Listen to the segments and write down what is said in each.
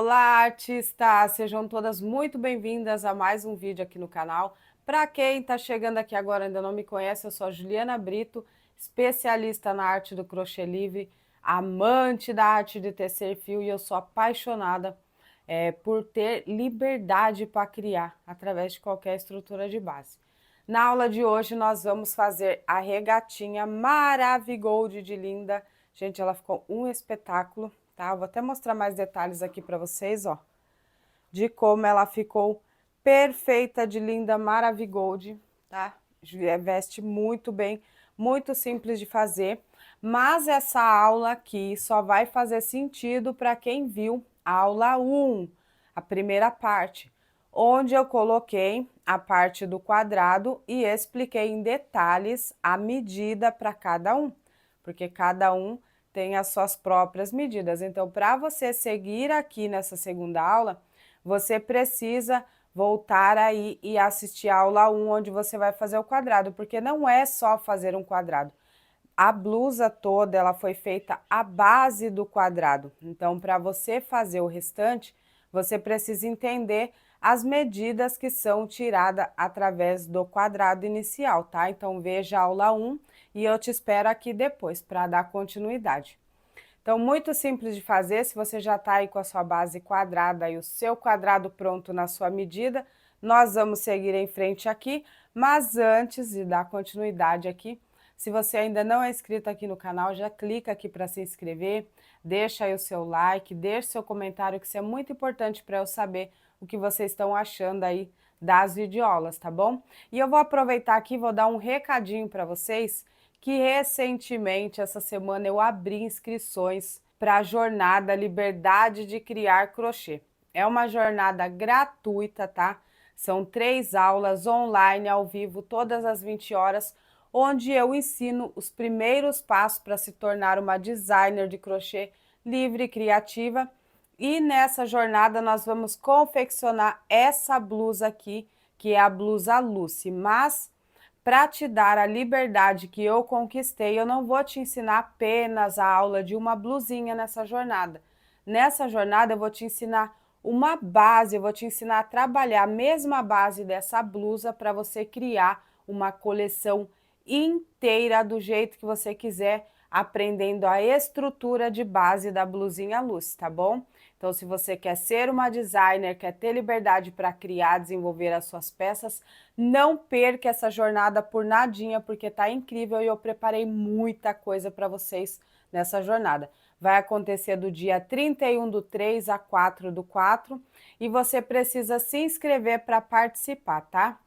Olá, artistas! Sejam todas muito bem-vindas a mais um vídeo aqui no canal. Para quem está chegando aqui agora e ainda não me conhece, eu sou a Juliana Brito, especialista na arte do crochê livre, amante da arte de tecer fio e eu sou apaixonada por ter liberdade para criar através de qualquer estrutura de base. Na aula de hoje nós vamos fazer a regatinha Maravigold de linda. Gente, ela ficou um espetáculo, tá? Eu vou até mostrar mais detalhes aqui para vocês, ó, de como ela ficou perfeita de linda Maravigold, tá? Veste muito bem, muito simples de fazer, mas essa aula aqui só vai fazer sentido para quem viu a aula 1, a primeira parte, onde eu coloquei a parte do quadrado e expliquei em detalhes a medida para cada um, porque cada um tem as suas próprias medidas. Então, para você seguir aqui nessa segunda aula, você precisa voltar aí e assistir a aula 1, onde você vai fazer o quadrado, porque não é só fazer um quadrado. A blusa toda, ela foi feita à base do quadrado. Então, para você fazer o restante, você precisa entender as medidas que são tiradas através do quadrado inicial, tá? Então, veja a aula 1 e eu te espero aqui depois para dar continuidade. Então, muito simples de fazer, se você já está aí com a sua base quadrada e o seu quadrado pronto na sua medida, nós vamos seguir em frente aqui, mas antes de dar continuidade aqui, se você ainda não é inscrito aqui no canal, já clica aqui para se inscrever, deixa aí o seu like, deixa seu comentário, que isso é muito importante para eu saber o que vocês estão achando aí das videoaulas, tá bom? E eu vou aproveitar aqui e vou dar um recadinho para vocês, que recentemente, essa semana, eu abri inscrições para a jornada Liberdade de Criar Crochê. É uma jornada gratuita, tá? São 3 aulas online, ao vivo, todas as 20 horas, onde eu ensino os primeiros passos para se tornar uma designer de crochê livre e criativa. E nessa jornada nós vamos confeccionar essa blusa aqui, que é a blusa Lucy, mas para te dar a liberdade que eu conquistei, eu não vou te ensinar apenas a aula de uma blusinha nessa jornada. Nessa jornada eu vou te ensinar uma base, eu vou te ensinar a trabalhar a mesma base dessa blusa para você criar uma coleção inteira do jeito que você quiser, aprendendo a estrutura de base da blusinha Lucy, tá bom? Então, se você quer ser uma designer, quer ter liberdade para criar, desenvolver as suas peças, não perca essa jornada por nadinha, porque tá incrível e eu preparei muita coisa para vocês nessa jornada. Vai acontecer do dia 31/3 a 4/4 e você precisa se inscrever para participar, tá?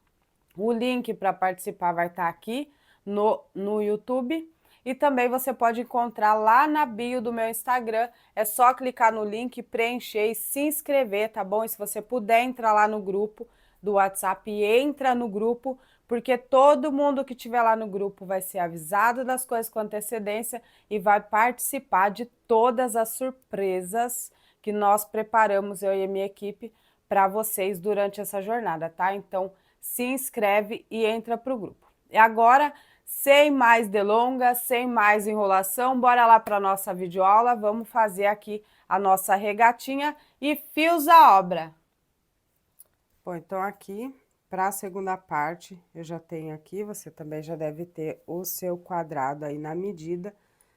O link para participar vai estar aqui no YouTube. E também você pode encontrar lá na bio do meu Instagram. É só clicar no link, preencher e se inscrever, tá bom? E se você puder entrar lá no grupo do WhatsApp, entra no grupo, porque todo mundo que estiver lá no grupo vai ser avisado das coisas com antecedência e vai participar de todas as surpresas que nós preparamos, eu e a minha equipe, para vocês durante essa jornada, tá? Então, se inscreve e entra para o grupo. E agora, sem mais delongas, sem mais enrolação, bora lá para a nossa videoaula, vamos fazer aqui a nossa regatinha e fios à obra. Bom, então aqui, para a segunda parte, eu já tenho aqui, você também já deve ter o seu quadrado aí na medida.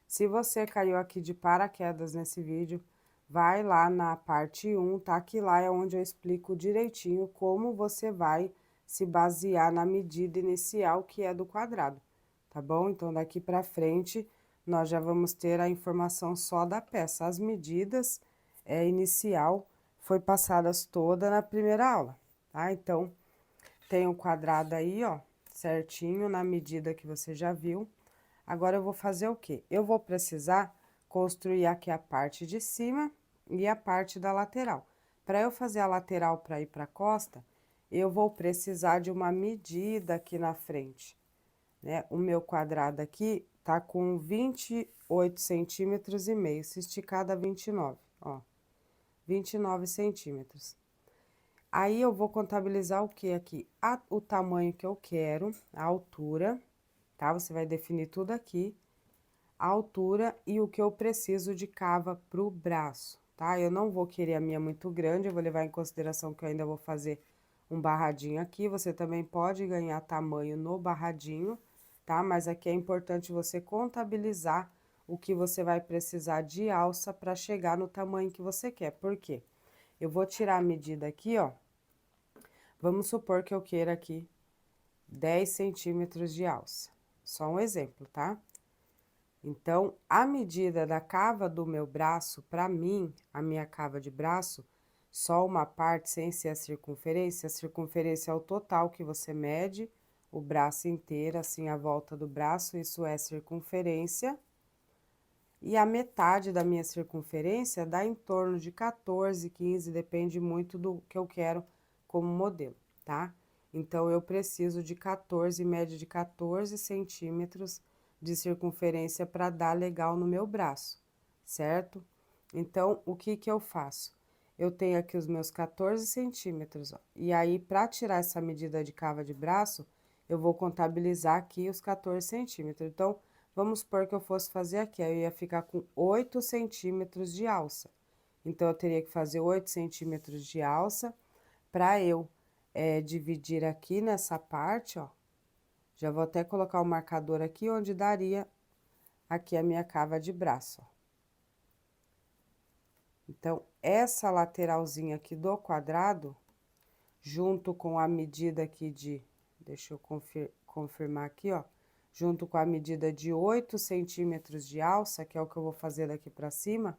Se você caiu aqui de paraquedas nesse vídeo, vai lá na parte 1, tá? Que lá é onde eu explico direitinho como você vai se basear na medida inicial, que é do quadrado, tá bom? Então, daqui pra frente, nós já vamos ter a informação só da peça. As medidas inicial foi passadas toda na primeira aula, tá? Então, tem o quadrado aí, ó, certinho, na medida que você já viu. Agora, eu vou fazer o quê? Eu vou precisar construir aqui a parte de cima e a parte da lateral. Para eu fazer a lateral para ir para a costa, eu vou precisar de uma medida aqui na frente, né? O meu quadrado aqui tá com 28 centímetros e meio, se esticar dá 29, ó, 29 centímetros. Aí, eu vou contabilizar o que aqui? O tamanho que eu quero, a altura, tá? Você vai definir tudo aqui, a altura e o que eu preciso de cava pro braço, tá? Eu não vou querer a minha muito grande, eu vou levar em consideração que eu ainda vou fazer um barradinho aqui. Você também pode ganhar tamanho no barradinho, tá? Mas aqui é importante você contabilizar o que você vai precisar de alça para chegar no tamanho que você quer. Por quê? Eu vou tirar a medida aqui, ó. Vamos supor que eu queira aqui 10 centímetros de alça. Só um exemplo, tá? Então, a medida da cava do meu braço, para mim, a minha cava de braço, só uma parte sem ser a circunferência é o total que você mede, o braço inteiro, assim, a volta do braço, isso é circunferência. E a metade da minha circunferência dá em torno de 14, 15, depende muito do que eu quero como modelo, tá? Então, eu preciso de 14, média de 14 centímetros de circunferência para dar legal no meu braço, certo? Então, o que que eu faço? Eu tenho aqui os meus 14 centímetros, ó, e aí, para tirar essa medida de cava de braço, eu vou contabilizar aqui os 14 centímetros. Então, vamos supor que eu fosse fazer aqui, aí eu ia ficar com 8 centímetros de alça. Então, eu teria que fazer 8 centímetros de alça para eu dividir aqui nessa parte, ó. Já vou até colocar o marcador aqui, onde daria aqui a minha cava de braço, ó. Então, essa lateralzinha aqui do quadrado, junto com a medida aqui de, deixa eu confirmar aqui, ó, junto com a medida de 8 centímetros de alça, que é o que eu vou fazer daqui pra cima,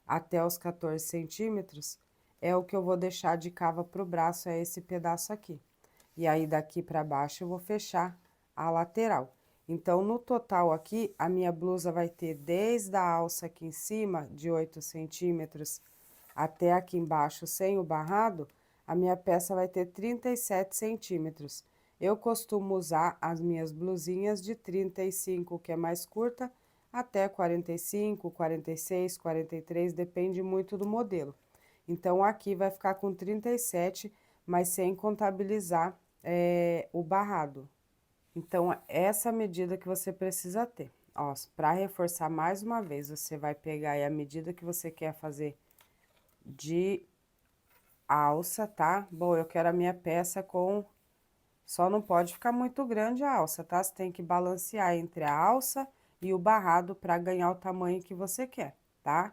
até os 14 centímetros, é o que eu vou deixar de cava pro braço, é esse pedaço aqui. E aí, daqui pra baixo, eu vou fechar a lateral. Então, no total aqui, a minha blusa vai ter desde a alça aqui em cima, de 8 centímetros, até aqui embaixo, sem o barrado, a minha peça vai ter 37 centímetros. Eu costumo usar as minhas blusinhas de 35, que é mais curta, até 45, 46, 43, depende muito do modelo. Então, aqui vai ficar com 37, mas sem contabilizar o barrado. Então, essa medida que você precisa ter. Ó, para reforçar mais uma vez, você vai pegar aí a medida que você quer fazer de alça, tá? Bom, eu quero a minha peça com... Só não pode ficar muito grande a alça, tá? Você tem que balancear entre a alça e o barrado para ganhar o tamanho que você quer, tá?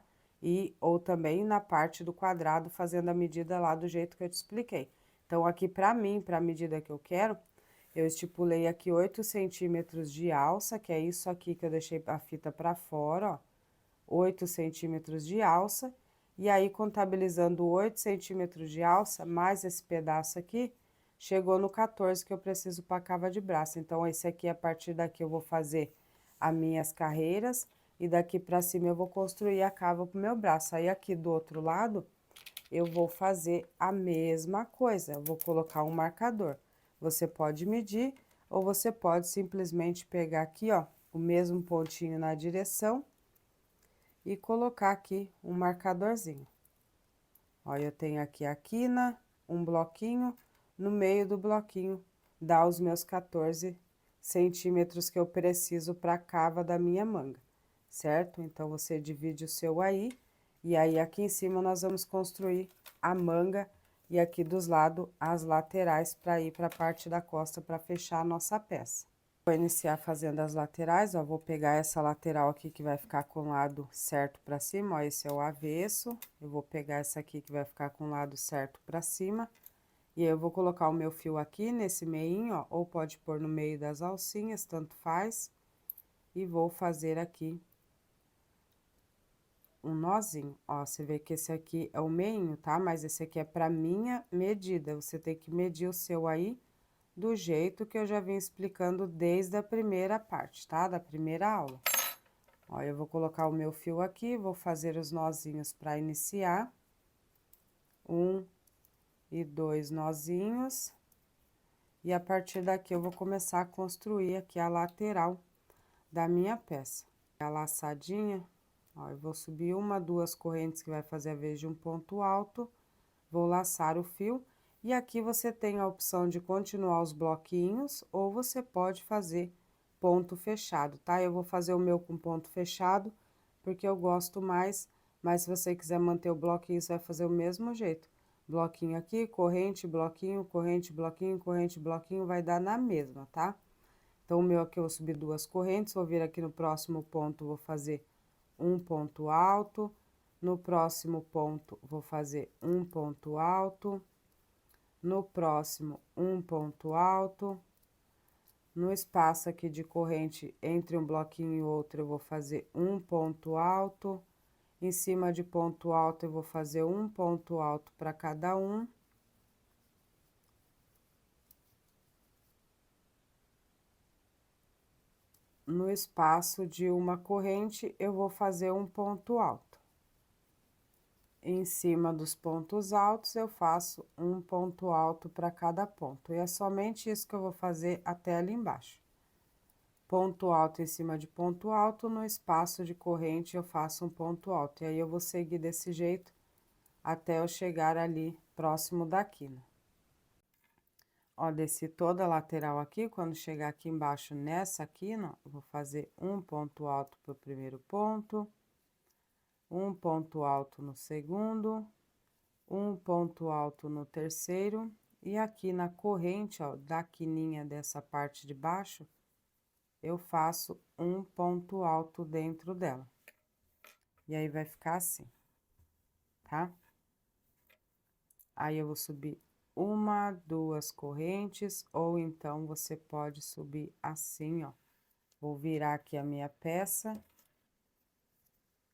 Ou também na parte do quadrado, fazendo a medida lá do jeito que eu te expliquei. Então, aqui pra mim, pra medida que eu quero, eu estipulei aqui 8 centímetros de alça, que é isso aqui que eu deixei a fita pra fora, ó. 8 centímetros de alça, e aí, contabilizando 8 centímetros de alça, mais esse pedaço aqui, chegou no 14 que eu preciso para cava de braço. Então, esse aqui, a partir daqui, eu vou fazer as minhas carreiras, e daqui pra cima eu vou construir a cava pro meu braço. Aí, aqui do outro lado, eu vou fazer a mesma coisa, eu vou colocar um marcador. Você pode medir, ou você pode simplesmente pegar aqui, ó, o mesmo pontinho na direção, e colocar aqui um marcadorzinho. Ó, eu tenho aqui a quina, um bloquinho, no meio do bloquinho dá os meus 14 centímetros que eu preciso para a cava da minha manga, certo? Então, você divide o seu aí, e aí aqui em cima nós vamos construir a manga, e aqui dos lados as laterais para ir para a parte da costa para fechar a nossa peça. Vou iniciar fazendo as laterais, ó, vou pegar essa lateral aqui que vai ficar com o lado certo pra cima, ó, esse é o avesso. Eu vou pegar essa aqui que vai ficar com o lado certo pra cima. E aí, eu vou colocar o meu fio aqui nesse meinho, ó, ou pode pôr no meio das alcinhas, tanto faz. E vou fazer aqui um nozinho, ó, você vê que esse aqui é o meinho, tá? Mas esse aqui é pra minha medida, você tem que medir o seu aí do jeito que eu já vim explicando desde a primeira parte, tá? Da primeira aula. Ó, eu vou colocar o meu fio aqui, vou fazer os nozinhos para iniciar. 1 e 2 nozinhos. E a partir daqui eu vou começar a construir aqui a lateral da minha peça. A laçadinha, ó, eu vou subir 1, 2 correntes que vai fazer a vez de um ponto alto. Vou laçar o fio. E aqui você tem a opção de continuar os bloquinhos, ou você pode fazer ponto fechado, tá? Eu vou fazer o meu com ponto fechado, porque eu gosto mais, Mas se você quiser manter o bloquinho, você vai fazer o mesmo jeito. Bloquinho aqui, corrente, bloquinho, corrente, bloquinho, corrente, bloquinho, vai dar na mesma, tá? Então, o meu aqui eu vou subir 2 correntes, vou vir aqui no próximo ponto, vou fazer um ponto alto. No próximo ponto, vou fazer um ponto alto. No próximo, um ponto alto. No espaço aqui de corrente entre um bloquinho e outro, eu vou fazer um ponto alto. Em cima de ponto alto, eu vou fazer um ponto alto para cada um. No espaço de uma corrente, eu vou fazer um ponto alto. Em cima dos pontos altos, eu faço um ponto alto para cada ponto. E é somente isso que eu vou fazer até ali embaixo. Ponto alto em cima de ponto alto, no espaço de corrente eu faço um ponto alto. E aí, eu vou seguir desse jeito até eu chegar ali próximo da quina. Ó, desci toda a lateral aqui, quando chegar aqui embaixo nessa quina, eu vou fazer um ponto alto pro primeiro ponto, um ponto alto no segundo, um ponto alto no terceiro, e aqui na corrente, ó, da quininha dessa parte de baixo, eu faço um ponto alto dentro dela. E aí, vai ficar assim, tá? Aí, eu vou subir uma, duas correntes, ou então você pode subir assim, ó. Vou virar aqui a minha peça.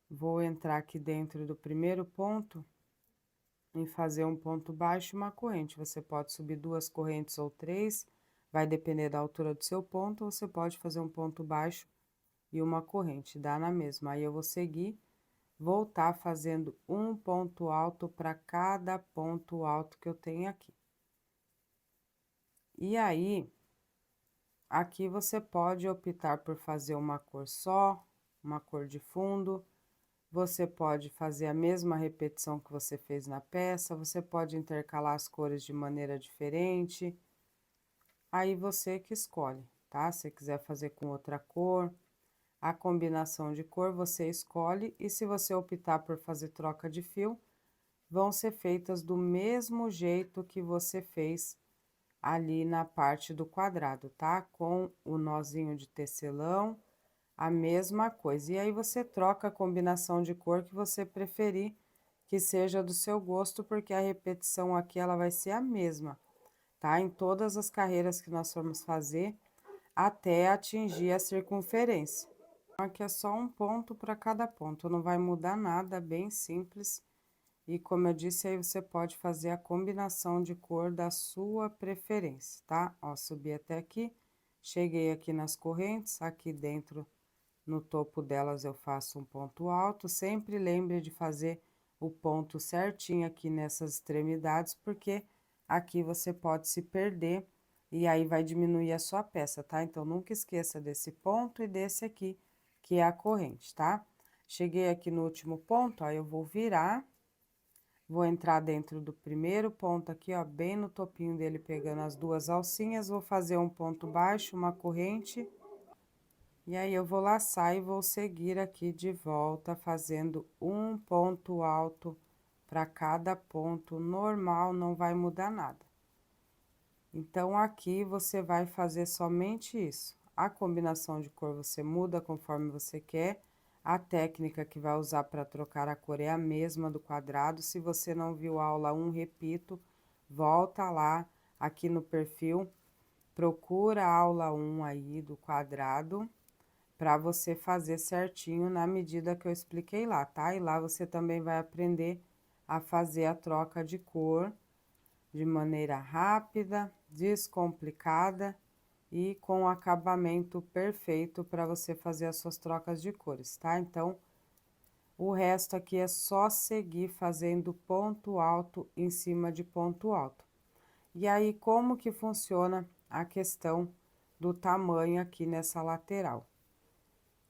Vou entrar aqui dentro do primeiro ponto e fazer um ponto baixo e uma corrente. Você pode subir 2 correntes ou 3, vai depender da altura do seu ponto, você pode fazer um ponto baixo e uma corrente, dá na mesma. Aí, eu vou seguir, voltar fazendo um ponto alto para cada ponto alto que eu tenho aqui. E aí, aqui você pode optar por fazer uma cor só, uma cor de fundo. Você pode fazer a mesma repetição que você fez na peça, você pode intercalar as cores de maneira diferente. Aí, você que escolhe, tá? Se quiser fazer com outra cor, a combinação de cor você escolhe. E se você optar por fazer troca de fio, vão ser feitas do mesmo jeito que você fez ali na parte do quadrado, tá? Com o nozinho de tecelão, a mesma coisa. E aí, você troca a combinação de cor que você preferir, que seja do seu gosto, porque a repetição aqui, ela vai ser a mesma, tá? Em todas as carreiras que nós formos fazer, até atingir a circunferência. Aqui é só um ponto para cada ponto, não vai mudar nada, bem simples. E como eu disse, aí você pode fazer a combinação de cor da sua preferência, tá? Ó, subi até aqui, cheguei aqui nas correntes, aqui dentro, no topo delas eu faço um ponto alto. Sempre lembre de fazer o ponto certinho aqui nessas extremidades, porque aqui você pode se perder e aí vai diminuir a sua peça, tá? Então, nunca esqueça desse ponto e desse aqui, que é a corrente, tá? Cheguei aqui no último ponto, aí eu vou virar. Vou entrar dentro do primeiro ponto aqui, ó, bem no topinho dele, pegando as 2 alcinhas, vou fazer um ponto baixo, uma corrente, e aí eu vou laçar e vou seguir aqui de volta, fazendo um ponto alto para cada ponto, normal, não vai mudar nada. Então, aqui você vai fazer somente isso. A combinação de cor você muda conforme você quer. A técnica que vai usar para trocar a cor é a mesma do quadrado. Se você não viu a aula 1, repito, volta lá aqui no perfil, procura a aula 1 aí do quadrado, para você fazer certinho na medida que eu expliquei lá, tá? E lá você também vai aprender a fazer a troca de cor de maneira rápida, descomplicada e com acabamento perfeito para você fazer as suas trocas de cores, tá? Então, o resto aqui é só seguir fazendo ponto alto em cima de ponto alto. E aí, como que funciona a questão do tamanho aqui nessa lateral?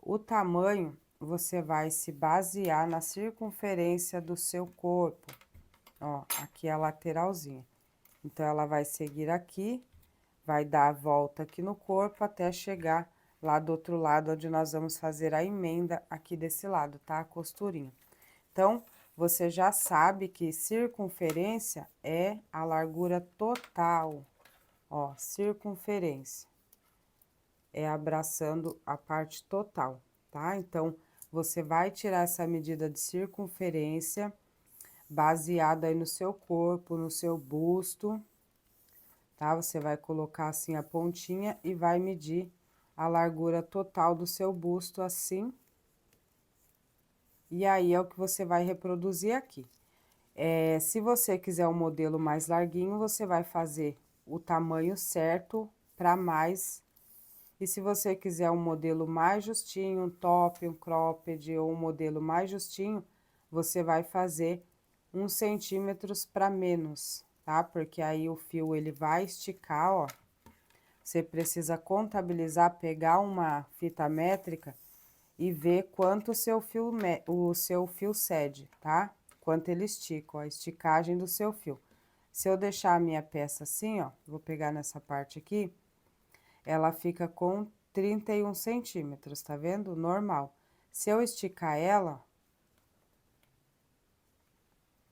O tamanho, você vai se basear na circunferência do seu corpo. Ó, aqui é a lateralzinha. Então, ela vai seguir aqui, vai dar a volta aqui no corpo até chegar lá do outro lado, onde nós vamos fazer a emenda aqui desse lado, tá? A costurinha. Então, você já sabe que circunferência é a largura total. Ó, circunferência é abraçando a parte total, tá? Então, você vai tirar essa medida de circunferência baseada aí no seu corpo, no seu busto, tá? Você vai colocar assim a pontinha e vai medir a largura total do seu busto assim. E aí, é o que você vai reproduzir aqui. Se você quiser um modelo mais larguinho, você vai fazer o tamanho certo para mais. E se você quiser um modelo mais justinho, um top, um cropped ou um modelo mais justinho, você vai fazer uns centímetros para menos, tá? Porque aí o fio ele vai esticar, ó. Você precisa contabilizar, pegar uma fita métrica e ver quanto o seu fio cede, tá? Quanto ele estica, ó, a esticagem do seu fio. Se eu deixar a minha peça assim, ó, vou pegar nessa parte aqui, ela fica com 31 centímetros, tá vendo? Normal. Se eu esticar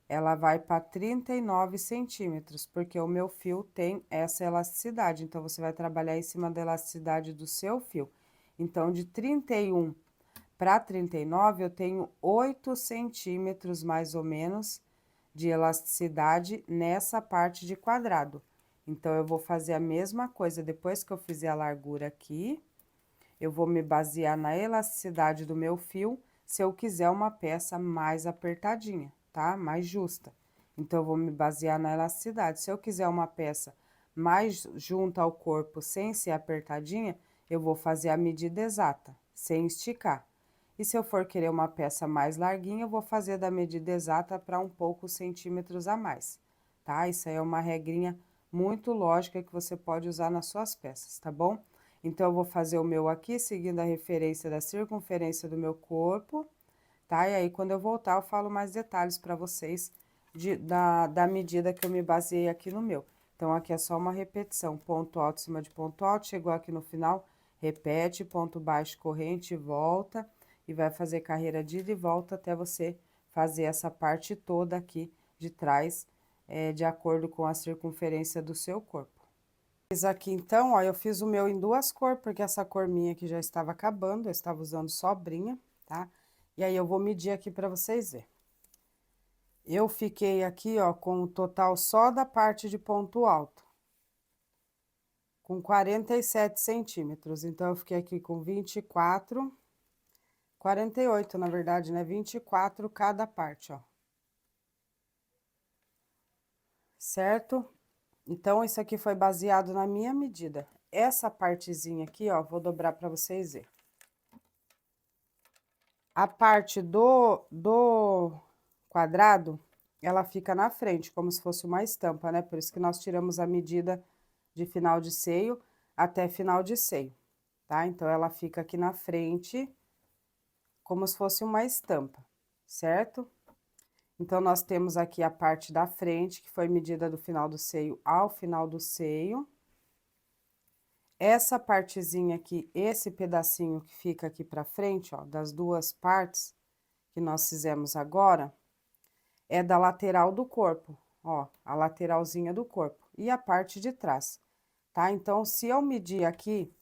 ela vai para 39 centímetros, porque o meu fio tem essa elasticidade. Então, você vai trabalhar em cima da elasticidade do seu fio. Então, de 31 para 39, eu tenho 8 centímetros, mais ou menos, de elasticidade nessa parte de quadrado. Então, eu vou fazer a mesma coisa, depois que eu fizer a largura aqui, eu vou me basear na elasticidade do meu fio, se eu quiser uma peça mais apertadinha, tá? Mais justa. Então, eu vou me basear na elasticidade. Se eu quiser uma peça mais junto ao corpo, sem ser apertadinha, eu vou fazer a medida exata, sem esticar. E se eu for querer uma peça mais larguinha, eu vou fazer da medida exata para um poucos centímetros a mais, tá? Isso aí é uma regrinha muito lógica que você pode usar nas suas peças, tá bom? Então, eu vou fazer o meu aqui, seguindo a referência da circunferência do meu corpo, tá? E aí, quando eu voltar, eu falo mais detalhes para vocês da medida que eu me baseei aqui no meu. Então, aqui é só uma repetição, ponto alto em cima de ponto alto, chegou aqui no final, repete, ponto baixo, corrente, volta, e vai fazer carreira de ida e volta até você fazer essa parte toda aqui de trás, de acordo com a circunferência do seu corpo. Fiz aqui então, ó, eu fiz o meu em duas cores, porque essa cor minha aqui já estava acabando, eu estava usando sobrinha, tá? E aí, eu vou medir aqui para vocês verem. Eu fiquei aqui, ó, com o total só da parte de ponto alto, com 47 centímetros. Então, eu fiquei aqui com 24, 48, na verdade, né? 24 cada parte, ó. Certo? Então, isso aqui foi baseado na minha medida. Essa partezinha aqui, ó, vou dobrar para vocês verem. A parte do quadrado, ela fica na frente, como se fosse uma estampa, né? Por isso que nós tiramos a medida de final de seio até final de seio, tá? Então, ela fica aqui na frente, como se fosse uma estampa, certo? Então, nós temos aqui a parte da frente, que foi medida do final do seio ao final do seio. Essa partezinha aqui, esse pedacinho que fica aqui pra frente, ó, das duas partes que nós fizemos agora, é da lateral do corpo, ó, a lateralzinha do corpo, e a parte de trás, tá? Então, se eu medir aqui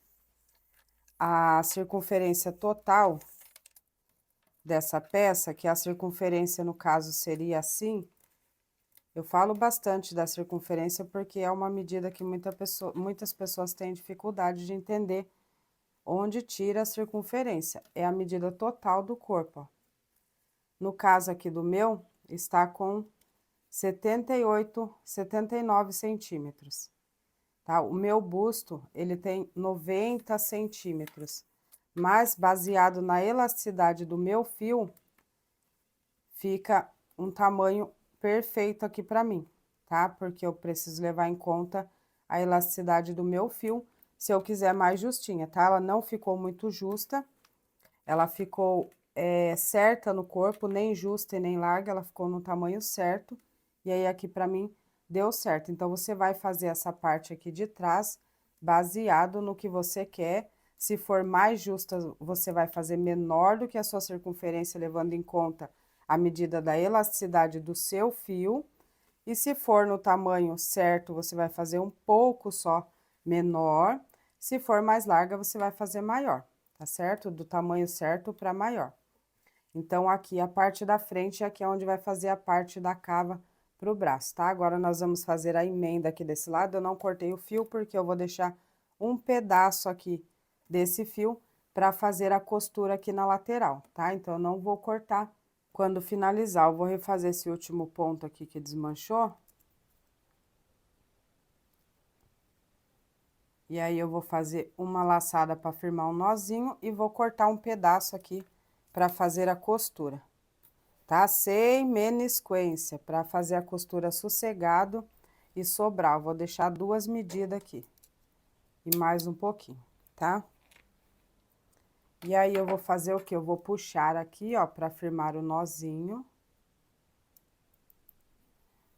a circunferência total dessa peça, que a circunferência, no caso, seria assim, eu falo bastante da circunferência porque é uma medida que muitas pessoas têm dificuldade de entender onde tira a circunferência. É a medida total do corpo, ó. No caso aqui do meu, está com 78, 79 centímetros, tá? O meu busto, ele tem 90 centímetros, mas baseado na elasticidade do meu fio, fica um tamanho perfeito aqui pra mim, tá? Porque eu preciso levar em conta a elasticidade do meu fio, se eu quiser mais justinha, tá? Ela não ficou muito justa, ela ficou certa no corpo, nem justa e nem larga, ela ficou no tamanho certo. E aí, aqui pra mim, deu certo. Então, você vai fazer essa parte aqui de trás, baseado no que você quer. Se for mais justa, você vai fazer menor do que a sua circunferência, levando em conta a medida da elasticidade do seu fio. E se for no tamanho certo, você vai fazer um pouco só menor. Se for mais larga, você vai fazer maior, tá certo? Do tamanho certo para maior. Então, aqui a parte da frente, aqui é onde vai fazer a parte da cava pro braço, tá? Agora, nós vamos fazer a emenda aqui desse lado. Eu não cortei o fio, porque eu vou deixar um pedaço aqui desse fio para fazer a costura aqui na lateral, tá? Então, eu não vou cortar. Quando finalizar, eu vou refazer esse último ponto aqui que desmanchou. E aí, eu vou fazer uma laçada para firmar um nozinho e vou cortar um pedaço aqui para fazer a costura, tá? Sem menisquência, para fazer a costura sossegado e sobrar. Eu vou deixar 2 medidas aqui e mais um pouquinho, tá? E aí, eu vou fazer o quê? Eu vou puxar aqui, ó, para firmar o nozinho.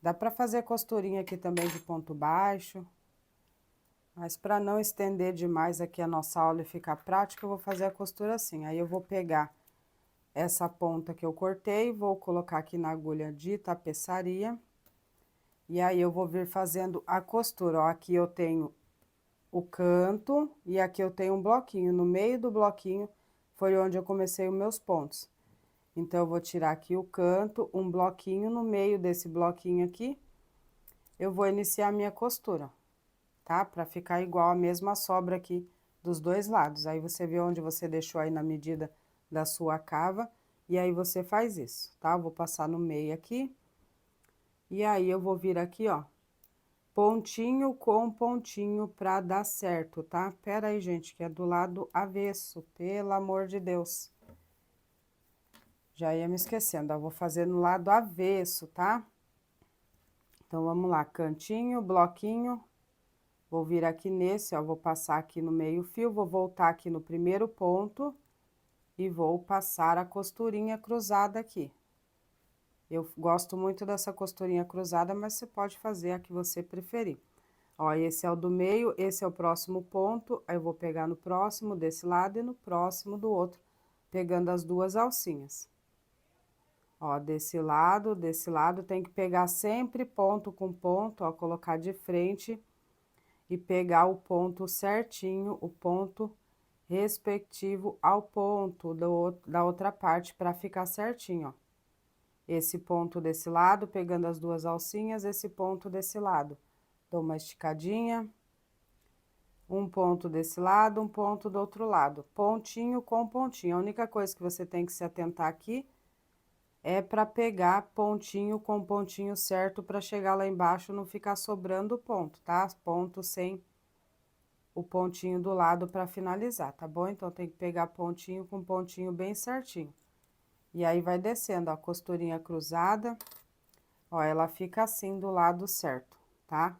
Dá para fazer costurinha aqui também de ponto baixo. Mas para não estender demais aqui a nossa aula e ficar prática, eu vou fazer a costura assim. Aí, eu vou pegar essa ponta que eu cortei, vou colocar aqui na agulha de tapeçaria. E aí, eu vou vir fazendo a costura, ó. Aqui eu tenho o canto e aqui eu tenho um bloquinho. No meio do bloquinho foi onde eu comecei os meus pontos. Então, eu vou tirar aqui o canto, um bloquinho, no meio desse bloquinho aqui, eu vou iniciar a minha costura, tá? Pra ficar igual a mesma sobra aqui dos dois lados. Aí, você vê onde você deixou aí na medida da sua cava, e aí você faz isso, tá? Eu vou passar no meio aqui, e aí eu vou vir aqui, ó, pontinho com pontinho pra dar certo, tá? Pera aí, gente, que é do lado avesso, pelo amor de Deus. Já ia me esquecendo, ó, vou fazer no lado avesso, tá? Então, vamos lá, cantinho, bloquinho, vou vir aqui nesse, ó, vou passar aqui no meio fio, vou voltar aqui no primeiro ponto e vou passar a costurinha cruzada aqui. Eu gosto muito dessa costurinha cruzada, mas você pode fazer a que você preferir. Ó, esse é o do meio, esse é o próximo ponto, aí eu vou pegar no próximo desse lado e no próximo do outro, pegando as duas alcinhas. Ó, desse lado, tem que pegar sempre ponto com ponto, ó, colocar de frente e pegar o ponto certinho, o ponto respectivo ao ponto da outra parte, para ficar certinho, ó. Esse ponto desse lado, pegando as duas alcinhas, esse ponto desse lado. Dou uma esticadinha, um ponto desse lado, um ponto do outro lado. Pontinho com pontinho. A única coisa que você tem que se atentar aqui é para pegar pontinho com pontinho certo, para chegar lá embaixo não ficar sobrando ponto, tá? Ponto sem o pontinho do lado para finalizar, tá bom? Então, tem que pegar pontinho com pontinho bem certinho. E aí, vai descendo, ó, a costurinha cruzada, ó, ela fica assim do lado certo, tá?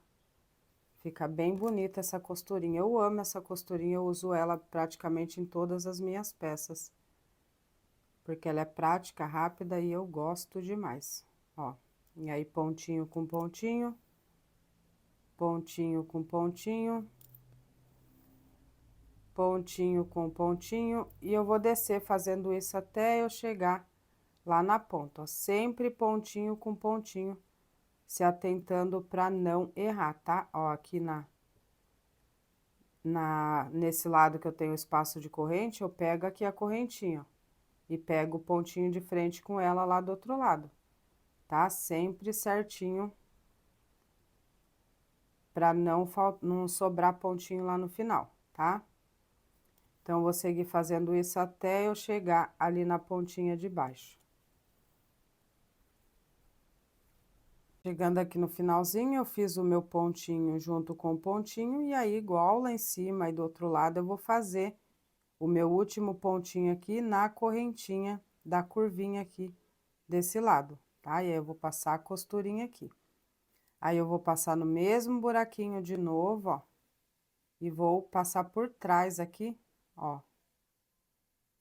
Fica bem bonita essa costurinha. Eu amo essa costurinha, eu uso ela praticamente em todas as minhas peças. Porque ela é prática, rápida e eu gosto demais, ó. E aí, pontinho com pontinho, pontinho com pontinho, pontinho com pontinho, e eu vou descer fazendo isso até eu chegar lá na ponta, ó. Sempre pontinho com pontinho, se atentando para não errar, tá? Ó, aqui nesse lado que eu tenho espaço de corrente, eu pego aqui a correntinha, ó. E pego o pontinho de frente com ela lá do outro lado, tá? Sempre certinho, pra não sobrar pontinho lá no final, tá? Então, vou seguir fazendo isso até eu chegar ali na pontinha de baixo. Chegando aqui no finalzinho, eu fiz o meu pontinho junto com o pontinho, e aí, igual lá em cima e do outro lado, eu vou fazer o meu último pontinho aqui na correntinha da curvinha aqui desse lado, tá? E aí, eu vou passar a costurinha aqui. Aí, eu vou passar no mesmo buraquinho de novo, ó, e vou passar por trás aqui, ó.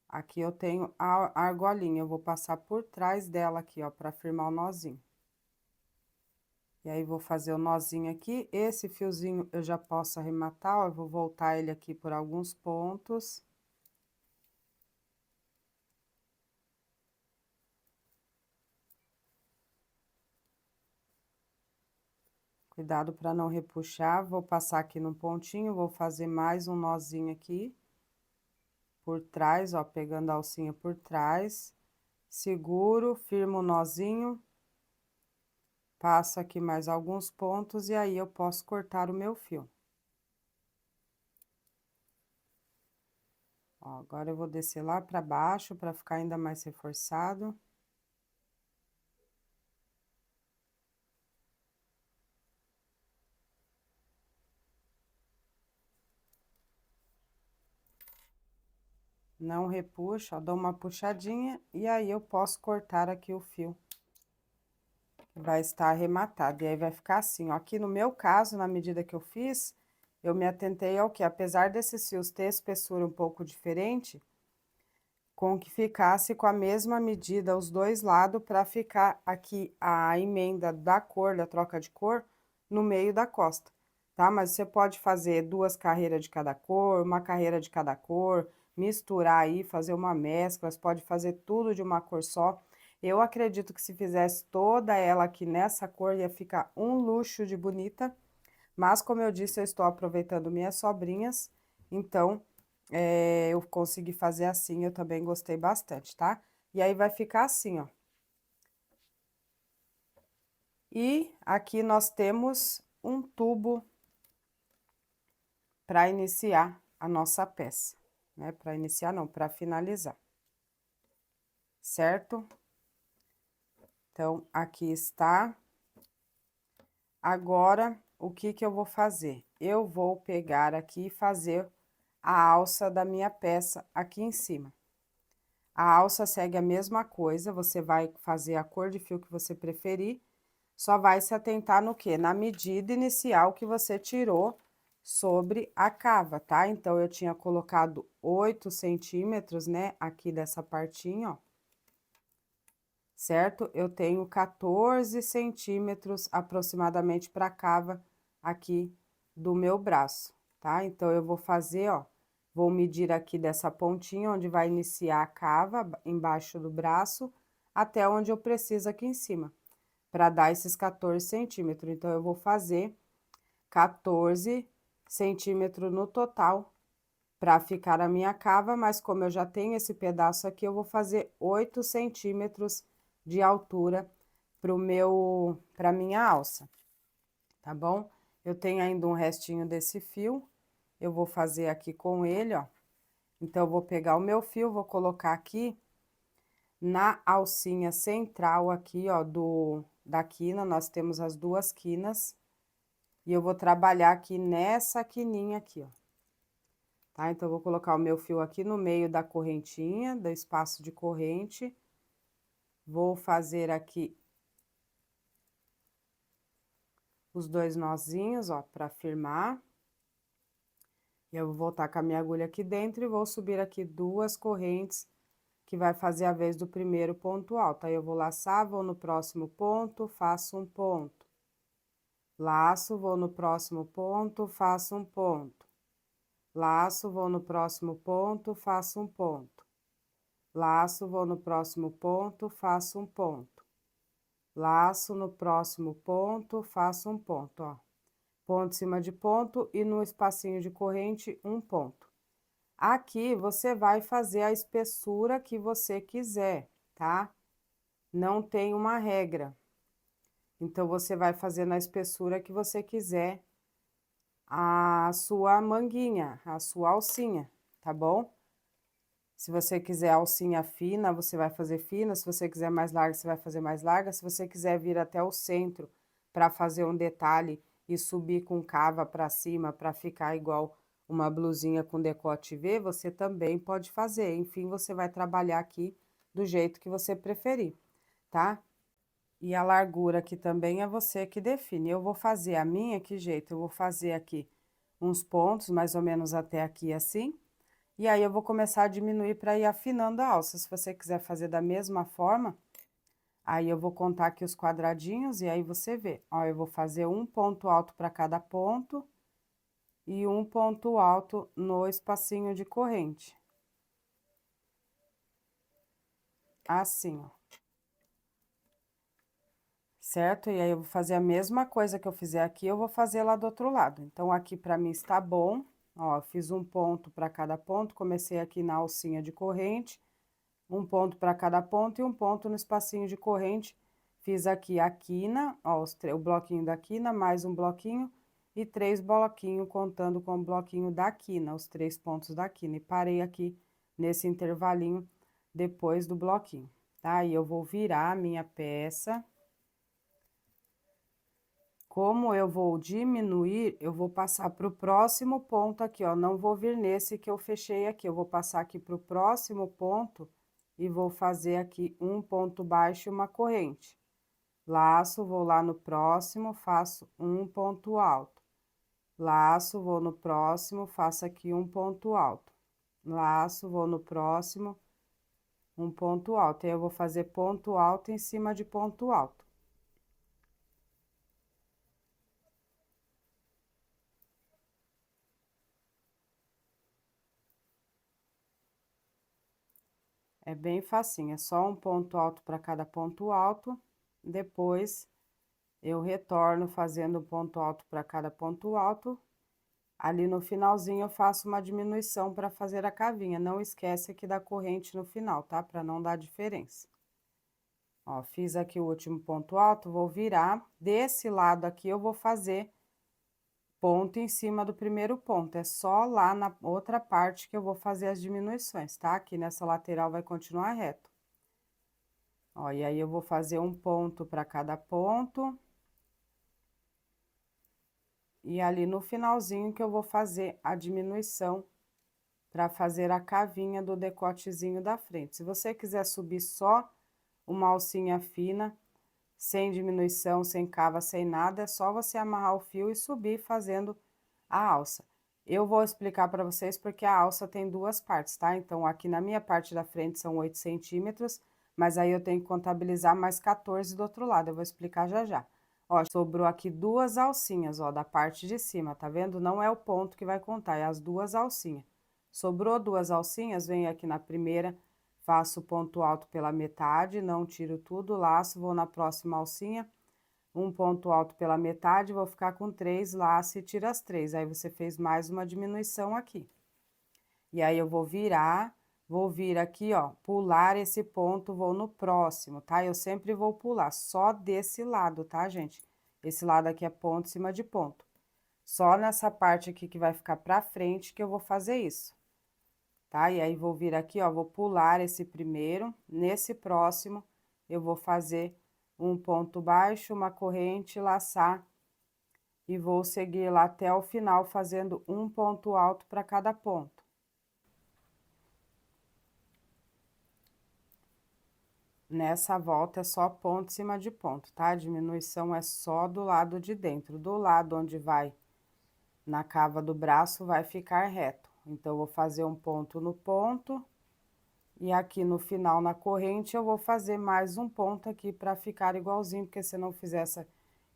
Aqui eu tenho a argolinha, eu vou passar por trás dela aqui, ó, pra firmar o nozinho. E aí, vou fazer o nozinho aqui. Esse fiozinho eu já posso arrematar, ó, eu vou voltar ele aqui por alguns pontos. Cuidado para não repuxar. Vou passar aqui num pontinho, vou fazer mais um nozinho aqui. Por trás, ó, pegando a alcinha por trás. Seguro, firmo o nozinho. Passo aqui mais alguns pontos e aí eu posso cortar o meu fio. Ó, agora eu vou descer lá para baixo para ficar ainda mais reforçado. Não repuxo, ó, dou uma puxadinha e aí eu posso cortar aqui o fio. Vai estar arrematado, e aí vai ficar assim, ó. Aqui no meu caso, na medida que eu fiz, eu me atentei ao que, apesar desses fios ter espessura um pouco diferente, com que ficasse com a mesma medida os dois lados, para ficar aqui a emenda da cor, da troca de cor, no meio da costa, tá? Mas você pode fazer 2 carreiras de cada cor, uma carreira de cada cor, misturar aí, fazer uma mescla, você pode fazer tudo de uma cor só. Eu acredito que se fizesse toda ela aqui nessa cor, ia ficar um luxo de bonita, mas como eu disse, eu estou aproveitando minhas sobrinhas, então eu consegui fazer assim, eu também gostei bastante, tá? E aí vai ficar assim, ó. E aqui nós temos um tubo para iniciar a nossa peça, né? Para iniciar não, para finalizar. Certo? Então, aqui está. Agora, o que que eu vou fazer? Eu vou pegar aqui e fazer a alça da minha peça aqui em cima. A alça segue a mesma coisa, você vai fazer a cor de fio que você preferir, só vai se atentar no quê? Na medida inicial que você tirou sobre a cava, tá? Então, eu tinha colocado 8 centímetros, né, aqui dessa partinha, ó. Certo? Eu tenho 14 centímetros aproximadamente para a cava aqui do meu braço, tá? Então, eu vou fazer, ó, vou medir aqui dessa pontinha onde vai iniciar a cava, embaixo do braço, até onde eu preciso aqui em cima, para dar esses 14 centímetros. Então, eu vou fazer 14 centímetros no total para ficar a minha cava, mas como eu já tenho esse pedaço aqui, eu vou fazer 8 centímetros de altura para minha alça, tá bom? Eu tenho ainda um restinho desse fio, eu vou fazer aqui com ele, ó. Então, eu vou pegar o meu fio, vou colocar aqui na alcinha central aqui, ó, da quina, nós temos as 2 quinas, e eu vou trabalhar aqui nessa quininha aqui, ó. Tá? Então, eu vou colocar o meu fio aqui no meio da correntinha, do espaço de corrente. Vou fazer aqui os 2 nozinhos, ó, para firmar. E eu vou voltar com a minha agulha aqui dentro e vou subir aqui 2 correntes, que vai fazer a vez do primeiro ponto alto. Aí, eu vou laçar, vou no próximo ponto, faço um ponto. Laço, vou no próximo ponto, faço um ponto. Laço, vou no próximo ponto, faço um ponto. Laço, vou no próximo ponto, faço um ponto. Laço no próximo ponto, faço um ponto, ó. Ponto em cima de ponto e no espacinho de corrente, um ponto. Aqui, você vai fazer a espessura que você quiser, tá? Não tem uma regra. Então, você vai fazer na espessura que você quiser a sua manguinha, a sua alcinha, tá bom? Se você quiser alcinha fina, você vai fazer fina. Se você quiser mais larga, você vai fazer mais larga. Se você quiser vir até o centro para fazer um detalhe e subir com cava para cima para ficar igual uma blusinha com decote V, você também pode fazer. Enfim, você vai trabalhar aqui do jeito que você preferir, tá? E a largura aqui também é você que define. Eu vou fazer a minha, que jeito? Eu vou fazer aqui uns pontos, mais ou menos até aqui assim. E aí, eu vou começar a diminuir para ir afinando a alça. Se você quiser fazer da mesma forma, aí eu vou contar aqui os quadradinhos e aí você vê. Ó, eu vou fazer um ponto alto para cada ponto e um ponto alto no espacinho de corrente. Assim, ó. certo? E aí, eu vou fazer a mesma coisa que eu fizer aqui, eu vou fazer lá do outro lado. Então, aqui pra mim está bom, ó, fiz um ponto pra cada ponto, comecei aqui na alcinha de corrente, um ponto pra cada ponto e um ponto no espacinho de corrente. Fiz aqui a quina, ó, o bloquinho da quina, mais um bloquinho e 3 bloquinhos, contando com o bloquinho da quina, os 3 pontos da quina. E parei aqui nesse intervalinho depois do bloquinho, tá? E eu vou virar a minha peça. Como eu vou diminuir, eu vou passar para o próximo ponto aqui, ó. Não vou vir nesse que eu fechei aqui, eu vou passar aqui para o próximo ponto e vou fazer aqui um ponto baixo e uma corrente. Laço, vou lá no próximo, faço um ponto alto. Laço, vou no próximo, faço aqui um ponto alto. Laço, vou no próximo, um ponto alto. Aí, eu vou fazer ponto alto em cima de ponto alto. É bem facinho, é só um ponto alto para cada ponto alto. Depois, eu retorno fazendo um ponto alto para cada ponto alto. Ali no finalzinho, eu faço uma diminuição para fazer a cavinha. Não esquece aqui da corrente no final, tá? Para não dar diferença. Ó, fiz aqui o último ponto alto, vou virar. Desse lado aqui, eu vou fazer ponto em cima do primeiro ponto. É só lá na outra parte que eu vou fazer as diminuições, tá? Aqui nessa lateral vai continuar reto. Ó, e aí, eu vou fazer um ponto para cada ponto. E ali no finalzinho que eu vou fazer a diminuição para fazer a cavinha do decotezinho da frente. Se você quiser subir só uma alcinha fina, sem diminuição, sem cava, sem nada, é só você amarrar o fio e subir fazendo a alça. Eu vou explicar para vocês porque a alça tem duas partes, tá? Então, aqui na minha parte da frente são 8 centímetros, mas aí eu tenho que contabilizar mais 14 do outro lado, eu vou explicar já já. Ó, sobrou aqui duas alcinhas, ó, da parte de cima, tá vendo? Não é o ponto que vai contar, é as duas alcinhas. Sobrou duas alcinhas, venho aqui na primeira, faço ponto alto pela metade, não tiro tudo, laço, vou na próxima alcinha, um ponto alto pela metade, vou ficar com 3, laço e tiro as 3. Aí, você fez mais uma diminuição aqui. E aí, eu vou virar, vou vir aqui, ó, pular esse ponto, vou no próximo, tá? Eu sempre vou pular, só desse lado, tá, gente? Esse lado aqui é ponto em cima de ponto. Só nessa parte aqui que vai ficar pra frente que eu vou fazer isso, tá? E aí, vou vir aqui, ó, vou pular esse primeiro, nesse próximo, eu vou fazer um ponto baixo, uma corrente, laçar, e vou seguir lá até o final, fazendo um ponto alto para cada ponto. Nessa volta, é só ponto em cima de ponto, tá? A diminuição é só do lado de dentro. Do lado onde vai na cava do braço, vai ficar reto. Então, eu vou fazer um ponto no ponto. E aqui no final, na corrente, eu vou fazer mais um ponto aqui para ficar igualzinho, porque se não fizer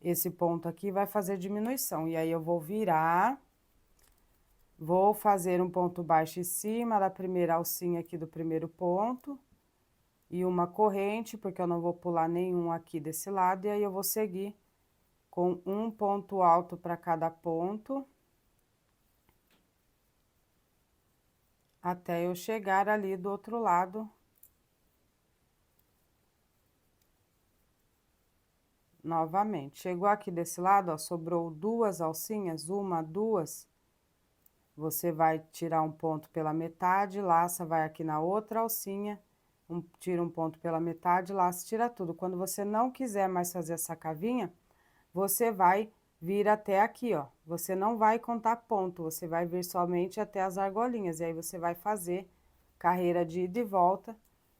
esse ponto aqui, vai fazer diminuição. E aí, eu vou virar, vou fazer um ponto baixo em cima da primeira alcinha aqui do primeiro ponto. E uma corrente, porque eu não vou pular nenhum aqui desse lado. E aí, eu vou seguir com um ponto alto para cada ponto. Até eu chegar ali do outro lado. Novamente, chegou aqui desse lado, ó, sobrou duas alcinhas, uma, duas. Você vai tirar um ponto pela metade, laça, vai aqui na outra alcinha, tira um ponto pela metade, laça, tira tudo. Quando você não quiser mais fazer essa cavinha, você vai vir até aqui, ó. Você não vai contar ponto, você vai vir somente até as argolinhas. E aí, você vai fazer carreira de ida e volta,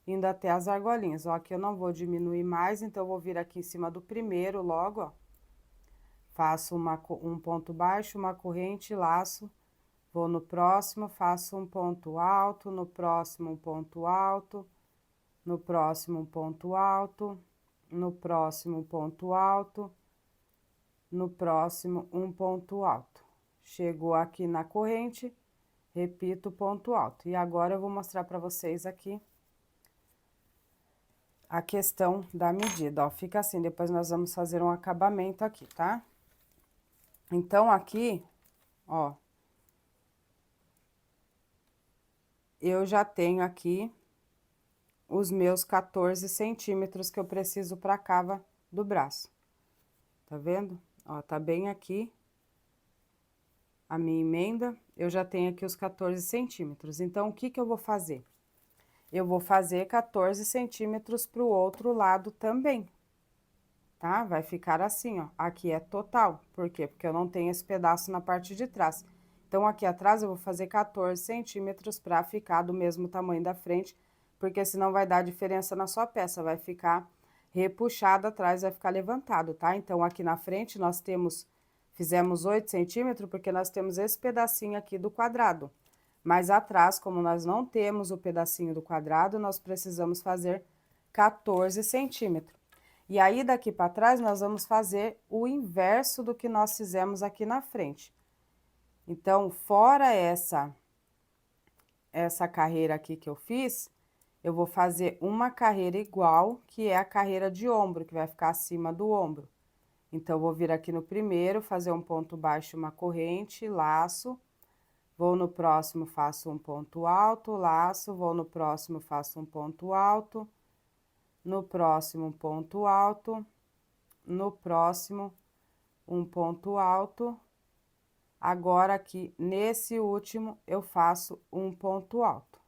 indo até as argolinhas. Ó, aqui eu não vou diminuir mais, então, eu vou vir aqui em cima do primeiro logo, ó. Faço um ponto baixo, uma corrente, laço, vou no próximo, faço um ponto alto, no próximo um ponto alto, no próximo um ponto alto, no próximo um ponto alto, no próximo um ponto alto. Chegou aqui na corrente, repito o ponto alto. E agora, eu vou mostrar para vocês aqui a questão da medida, ó, fica assim, depois nós vamos fazer um acabamento aqui, tá? Então, aqui, ó, eu já tenho aqui os meus 14 centímetros que eu preciso pra cava do braço. Tá vendo? Ó, tá bem aqui a minha emenda, eu já tenho aqui os 14 centímetros. Então, o que que eu vou fazer? Eu vou fazer 14 centímetros pro outro lado também, tá? Vai ficar assim, ó, aqui é total. Por quê? Porque eu não tenho esse pedaço na parte de trás. Então, aqui atrás eu vou fazer 14 centímetros pra ficar do mesmo tamanho da frente, porque senão vai dar diferença na sua peça, vai ficar repuxado atrás, vai ficar levantado, tá? Então, aqui na frente nós fizemos 8 centímetros, porque nós temos esse pedacinho aqui do quadrado. Mas atrás, como nós não temos o pedacinho do quadrado, nós precisamos fazer 14 centímetros. E aí, daqui para trás, nós vamos fazer o inverso do que nós fizemos aqui na frente. Então, fora essa carreira aqui que eu fiz, eu vou fazer uma carreira igual, que é a carreira de ombro, que vai ficar acima do ombro. Então, eu vou vir aqui no primeiro, fazer um ponto baixo, uma corrente, laço. Vou no próximo, faço um ponto alto, laço. Vou no próximo, faço um ponto alto. No próximo, um ponto alto. No próximo, um ponto alto. Agora, aqui, nesse último, eu faço um ponto alto.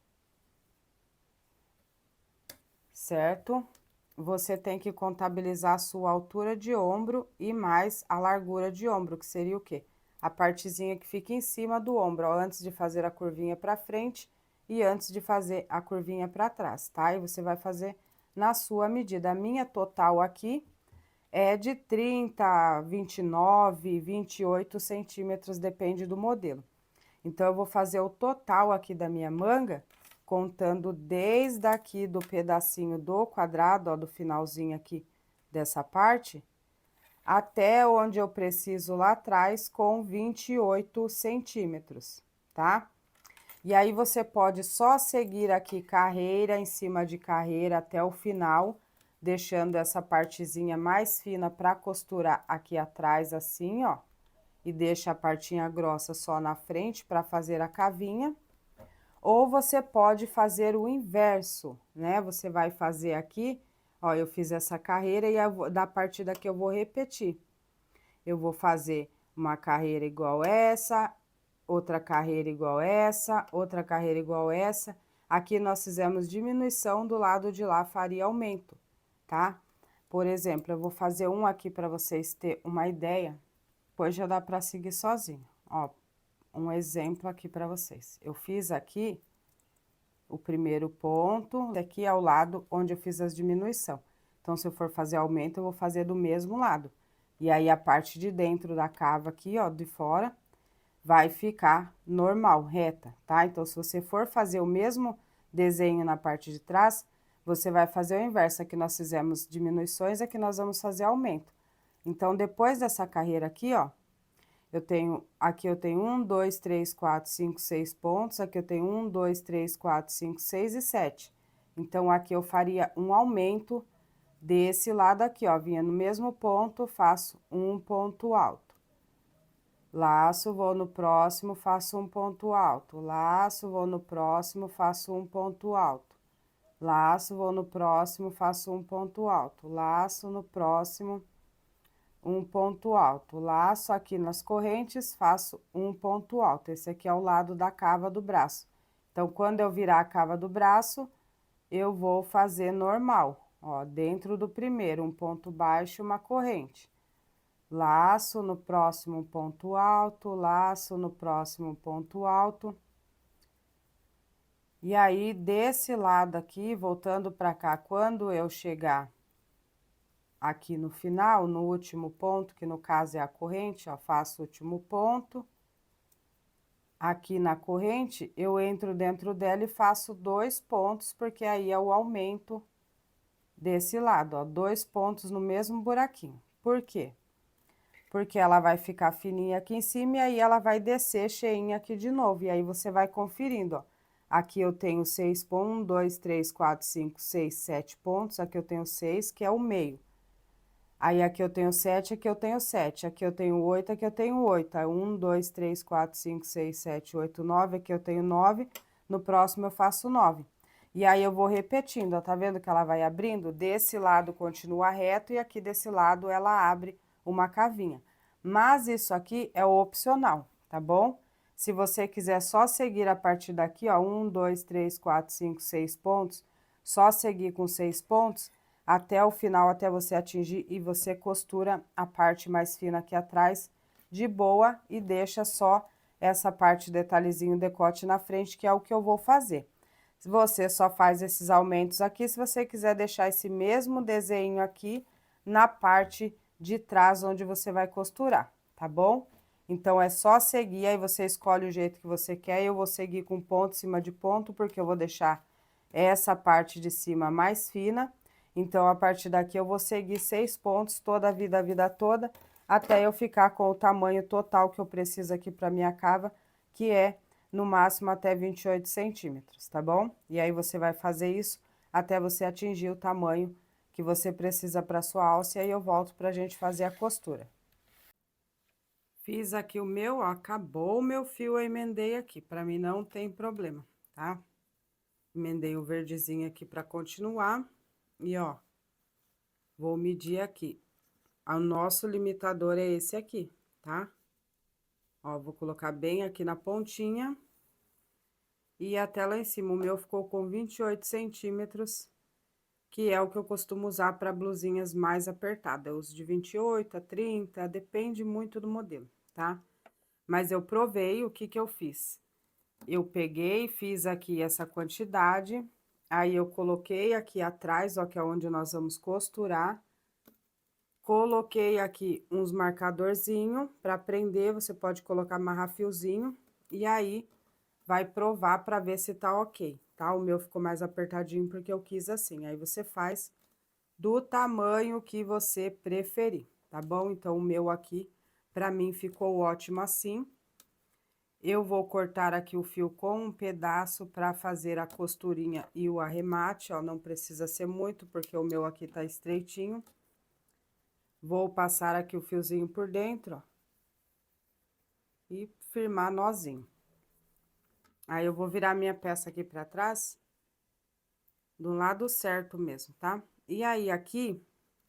Certo? Você tem que contabilizar a sua altura de ombro e mais a largura de ombro, que seria o quê? A partezinha que fica em cima do ombro, ó, antes de fazer a curvinha pra frente e antes de fazer a curvinha pra trás, tá? E você vai fazer na sua medida. A minha total aqui é de 30, 29, 28 centímetros, depende do modelo. Então, eu vou fazer o total aqui da minha manga, contando desde aqui do pedacinho do quadrado, ó, do finalzinho aqui dessa parte, até onde eu preciso lá atrás, com 28 centímetros, tá? E aí, você pode só seguir aqui carreira em cima de carreira até o final, deixando essa partezinha mais fina para costurar aqui atrás, assim, ó. E deixa a partinha grossa só na frente para fazer a cavinha. Ou você pode fazer o inverso, né? Você vai fazer aqui, ó, eu fiz essa carreira e da parte daqui eu vou repetir. Eu vou fazer uma carreira igual essa, outra carreira igual essa, outra carreira igual essa. Aqui nós fizemos diminuição, do lado de lá faria aumento, tá? Por exemplo, eu vou fazer um aqui para vocês terem uma ideia, pois já dá para seguir sozinho. Ó, um exemplo aqui para vocês. Eu fiz aqui o primeiro ponto, aqui ao lado onde eu fiz as diminuição. Então, se eu for fazer aumento, eu vou fazer do mesmo lado. E aí, a parte de dentro da cava aqui, ó, de fora, vai ficar normal, reta, tá? Então, se você for fazer o mesmo desenho na parte de trás, você vai fazer o inverso. Aqui nós fizemos diminuições, aqui nós vamos fazer aumento. Então, depois dessa carreira aqui, ó, aqui eu tenho 1, 2, 3, 4, 5, 6 pontos, aqui eu tenho 1, 2, 3, 4, 5, 6 e 7. Então, aqui eu faria um aumento desse lado aqui, ó, vinha no mesmo ponto, faço um ponto alto. Laço, vou no próximo, faço um ponto alto. Laço, vou no próximo, faço um ponto alto. Laço, vou no próximo, faço um ponto alto. Laço, no próximo, um ponto alto. Laço aqui nas correntes, faço um ponto alto. Esse aqui é o lado da cava do braço. Então, quando eu virar a cava do braço, eu vou fazer normal, ó, dentro do primeiro, um ponto baixo, uma corrente. Laço, no próximo ponto alto, laço, no próximo ponto alto. E aí, desse lado aqui, voltando pra cá, quando eu chegar aqui no final, no último ponto, que no caso é a corrente, ó, faço o último ponto. Aqui na corrente, eu entro dentro dela e faço 2 pontos, porque aí é o aumento desse lado, ó, 2 pontos no mesmo buraquinho. Por quê? Porque ela vai ficar fininha aqui em cima e aí ela vai descer cheinha aqui de novo. E aí, você vai conferindo, ó. Aqui eu tenho 6 pontos, 1, 2, 3, 4, 5, 6, 7 pontos. Aqui eu tenho 6, que é o meio. Aí, aqui eu tenho 7, aqui eu tenho 7. Aqui eu tenho 8, aqui eu tenho 8. Aí, 1, 2, 3, 4, 5, 6, 7, 8, 9. Aqui eu tenho 9. No próximo eu faço 9. E aí, eu vou repetindo, ó, tá vendo que ela vai abrindo? Desse lado continua reto e aqui desse lado ela abre uma cavinha. Mas isso aqui é opcional, tá bom? Se você quiser só seguir a partir daqui, ó, 1, 2, 3, 4, 5, 6 pontos, só seguir com 6 pontos, até o final, até você atingir, e você costura a parte mais fina aqui atrás de boa e deixa só essa parte detalhezinho decote na frente, que é o que eu vou fazer. Você só faz esses aumentos aqui, se você quiser deixar esse mesmo desenho aqui na parte de trás, onde você vai costurar, tá bom? Então, é só seguir, aí você escolhe o jeito que você quer, eu vou seguir com ponto em cima de ponto, porque eu vou deixar essa parte de cima mais fina. Então, a partir daqui, eu vou seguir 6 pontos toda a vida toda, até eu ficar com o tamanho total que eu preciso aqui para minha cava, que é, no máximo, até 28 centímetros, tá bom? E aí, você vai fazer isso até você atingir o tamanho que você precisa para sua alça, e aí eu volto pra gente fazer a costura. Fiz aqui o meu, ó, acabou o meu fio, eu emendei aqui, pra mim não tem problema, tá? Emendei o verdezinho aqui pra continuar, e ó, vou medir aqui. O nosso limitador é esse aqui, tá? Ó, vou colocar bem aqui na pontinha. E até lá em cima, o meu ficou com 28 centímetros, que é o que eu costumo usar para blusinhas mais apertadas. Eu uso de 28 a 30, depende muito do modelo, tá? Mas eu provei, o que que eu fiz? Eu peguei, fiz aqui essa quantidade, aí eu coloquei aqui atrás, ó, que é onde nós vamos costurar. Coloquei aqui uns marcadorzinho para prender, você pode colocar amarrar fiozinho, e aí vai provar para ver se tá ok, tá? O meu ficou mais apertadinho porque eu quis assim, aí você faz do tamanho que você preferir, tá bom? Então, o meu aqui, para mim, ficou ótimo assim. Eu vou cortar aqui o fio com um pedaço para fazer a costurinha e o arremate, ó, não precisa ser muito, porque o meu aqui tá estreitinho. Vou passar aqui o fiozinho por dentro, ó, e firmar nozinho. Aí, eu vou virar minha peça aqui pra trás, do lado certo mesmo, tá? E aí, aqui,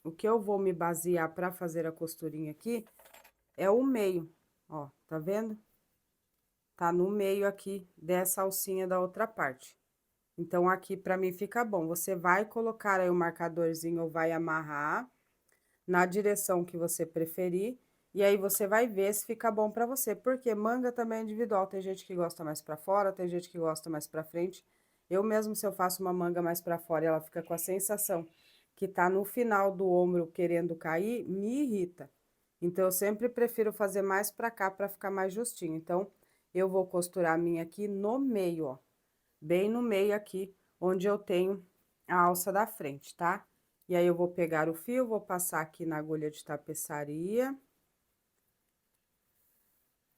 o que eu vou me basear pra fazer a costurinha aqui é o meio, ó, tá vendo? Tá no meio aqui dessa alcinha da outra parte. Então, aqui pra mim fica bom. Você vai colocar aí o marcadorzinho ou vai amarrar na direção que você preferir. E aí, você vai ver se fica bom pra você. Porque manga também é individual. Tem gente que gosta mais pra fora, tem gente que gosta mais pra frente. Eu mesmo, se eu faço uma manga mais pra fora e ela fica com a sensação que tá no final do ombro querendo cair, me irrita. Então, eu sempre prefiro fazer mais pra cá pra ficar mais justinho. Então, eu vou costurar a minha aqui no meio, ó. Bem no meio aqui, onde eu tenho a alça da frente, tá? E aí, eu vou pegar o fio, vou passar aqui na agulha de tapeçaria.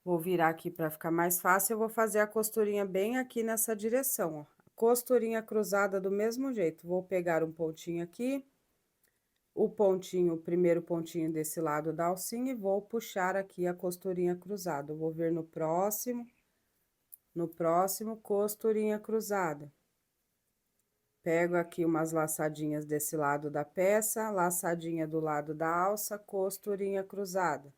Vou virar aqui pra ficar mais fácil, eu vou fazer a costurinha bem aqui nessa direção, ó. Costurinha cruzada do mesmo jeito. Vou pegar um pontinho aqui, o pontinho, o primeiro pontinho desse lado da alcinha, e vou puxar aqui a costurinha cruzada. Eu vou ver no próximo, costurinha cruzada. Pego aqui umas laçadinhas desse lado da peça, laçadinha do lado da alça, costurinha cruzada.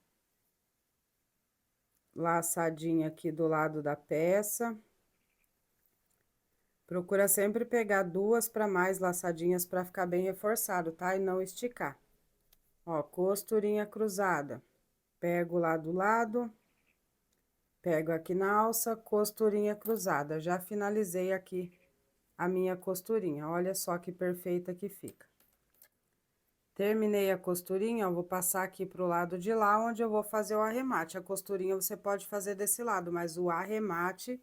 Laçadinha aqui do lado da peça. Procura sempre pegar 2 para mais laçadinhas para ficar bem reforçado, tá? E não esticar. Ó, costurinha cruzada. Pego lá do lado, pego aqui na alça, costurinha cruzada. Já finalizei aqui a minha costurinha. Olha só que perfeita que fica. Terminei a costurinha, ó, vou passar aqui pro lado de lá, onde eu vou fazer o arremate. A costurinha você pode fazer desse lado, mas o arremate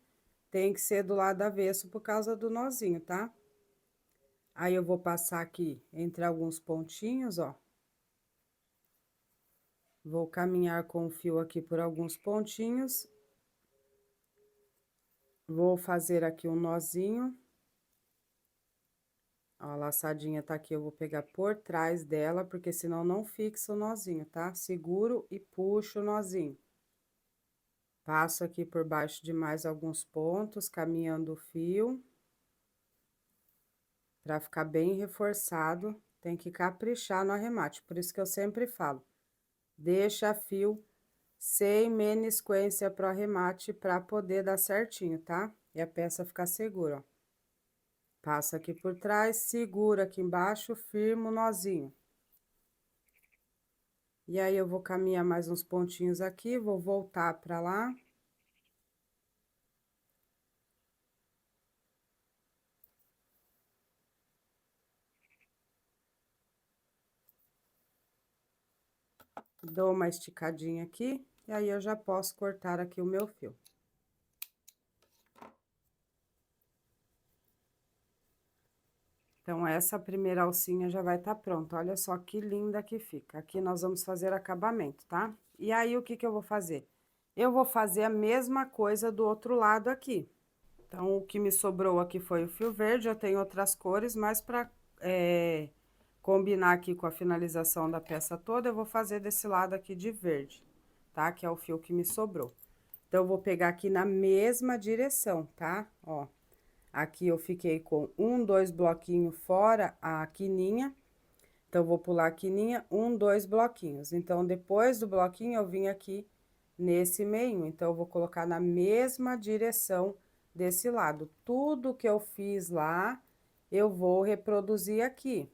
tem que ser do lado avesso por causa do nozinho, tá? Aí, eu vou passar aqui entre alguns pontinhos, ó. Vou caminhar com o fio aqui por alguns pontinhos. Vou fazer aqui um nozinho. Ó, a laçadinha tá aqui, eu vou pegar por trás dela, porque senão não fixa o nozinho, tá? Seguro e puxo o nozinho. Passo aqui por baixo de mais alguns pontos, caminhando o fio. Pra ficar bem reforçado, tem que caprichar no arremate. Por isso que eu sempre falo, deixa fio sem menisquência pro arremate pra poder dar certinho, tá? E a peça ficar segura, ó. Passa aqui por trás, segura aqui embaixo, firma o nozinho. E aí, eu vou caminhar mais uns pontinhos aqui, vou voltar pra lá. Dou uma esticadinha aqui, e aí eu já posso cortar aqui o meu fio. Então, essa primeira alcinha já vai estar pronta. Olha só que linda que fica. Aqui nós vamos fazer acabamento, tá? E aí, o que que eu vou fazer? Eu vou fazer a mesma coisa do outro lado aqui. Então, o que me sobrou aqui foi o fio verde, eu tenho outras cores, mas pra combinar aqui com a finalização da peça toda, eu vou fazer desse lado aqui de verde, tá? Que é o fio que me sobrou. Então, eu vou pegar aqui na mesma direção, tá? Ó. Aqui eu fiquei com dois bloquinhos fora a quininha. Então, vou pular a quininha, dois bloquinhos. Então, depois do bloquinho, eu vim aqui nesse meio. Então, eu vou colocar na mesma direção desse lado. Tudo que eu fiz lá, eu vou reproduzir aqui.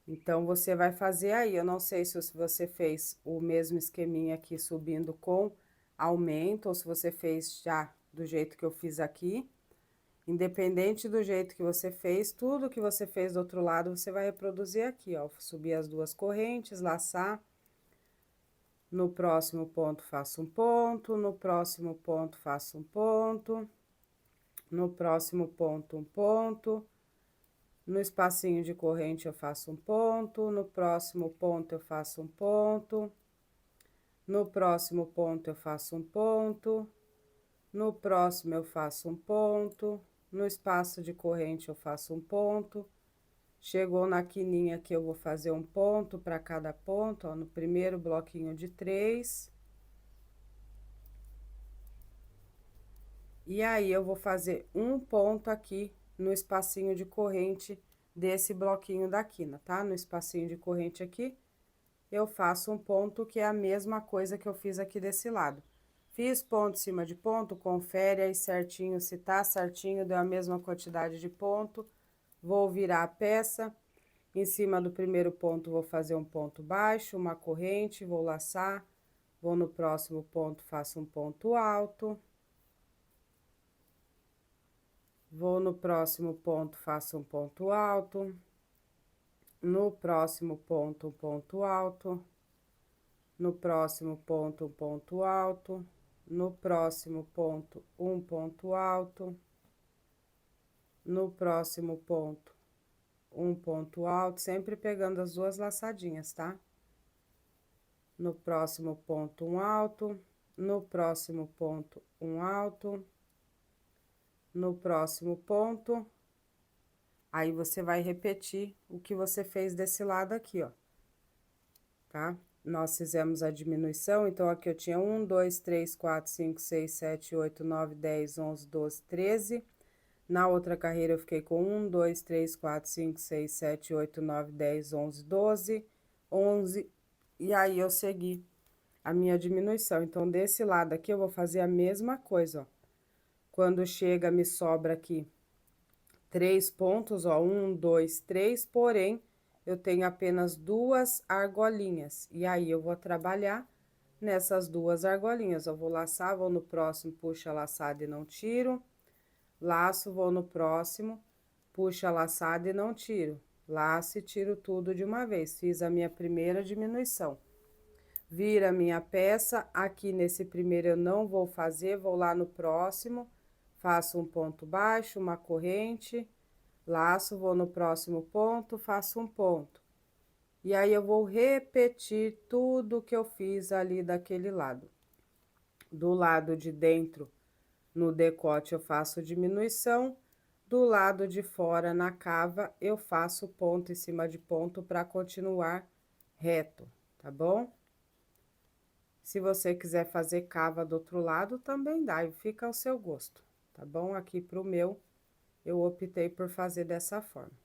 Então, você vai fazer aí. Eu não sei se você fez o mesmo esqueminha aqui subindo com aumento, ou se você fez já do jeito que eu fiz aqui. Independente do jeito que você fez, tudo que você fez do outro lado, você vai reproduzir aqui, ó. Subir as duas correntes, laçar. No próximo ponto, faço um ponto. No próximo ponto, faço um ponto. No próximo ponto, um ponto. No espacinho de corrente, eu faço um ponto. No próximo ponto, eu faço um ponto. No próximo ponto, eu faço um ponto. No próximo, eu faço um ponto. No espaço de corrente, eu faço um ponto. Chegou na quininha que eu vou fazer um ponto para cada ponto, ó, no primeiro bloquinho de 3. E aí, eu vou fazer um ponto aqui no espacinho de corrente desse bloquinho da quina, tá? No espacinho de corrente aqui, eu faço um ponto que é a mesma coisa que eu fiz aqui desse lado. Fiz ponto em cima de ponto, confere aí certinho, se tá certinho, deu a mesma quantidade de ponto. Vou virar a peça. Em cima do primeiro ponto, vou fazer um ponto baixo, uma corrente, vou laçar. Vou no próximo ponto, faço um ponto alto. Vou no próximo ponto, faço um ponto alto. No próximo ponto, um ponto alto. No próximo ponto, um ponto alto. No próximo ponto, um ponto alto. No próximo ponto, um ponto alto, sempre pegando as duas laçadinhas, tá? No próximo ponto, um alto. No próximo ponto, um alto. No próximo ponto, aí você vai repetir o que você fez desse lado aqui, ó. Tá? Nós fizemos a diminuição, então, aqui eu tinha 1, 2, 3, 4, 5, 6, 7, 8, 9, 10, 11, 12, 13. Na outra carreira, eu fiquei com 1, 2, 3, 4, 5, 6, 7, 8, 9, 10, 11, 12, 11. E aí, eu segui a minha diminuição. Então, desse lado aqui, eu vou fazer a mesma coisa, ó. Quando chega, me sobra aqui 3 pontos, ó, 1, 2, 3, porém, eu tenho apenas 2 argolinhas. E aí, eu vou trabalhar nessas 2 argolinhas. Eu vou laçar, vou no próximo, puxa a laçada e não tiro. Laço, vou no próximo, puxa a laçada e não tiro. Laço e tiro tudo de uma vez. Fiz a minha primeira diminuição. Vira a minha peça, aqui nesse primeiro eu não vou fazer, vou lá no próximo, faço um ponto baixo, uma corrente, laço, vou no próximo ponto, faço um ponto. E aí, eu vou repetir tudo que eu fiz ali daquele lado. Do lado de dentro, No decote eu faço diminuição, do lado de fora na cava eu faço ponto em cima de ponto para continuar reto, tá bom? Se você quiser fazer cava do outro lado, também dá, e fica ao seu gosto, tá bom? Aqui pro meu, eu optei por fazer dessa forma.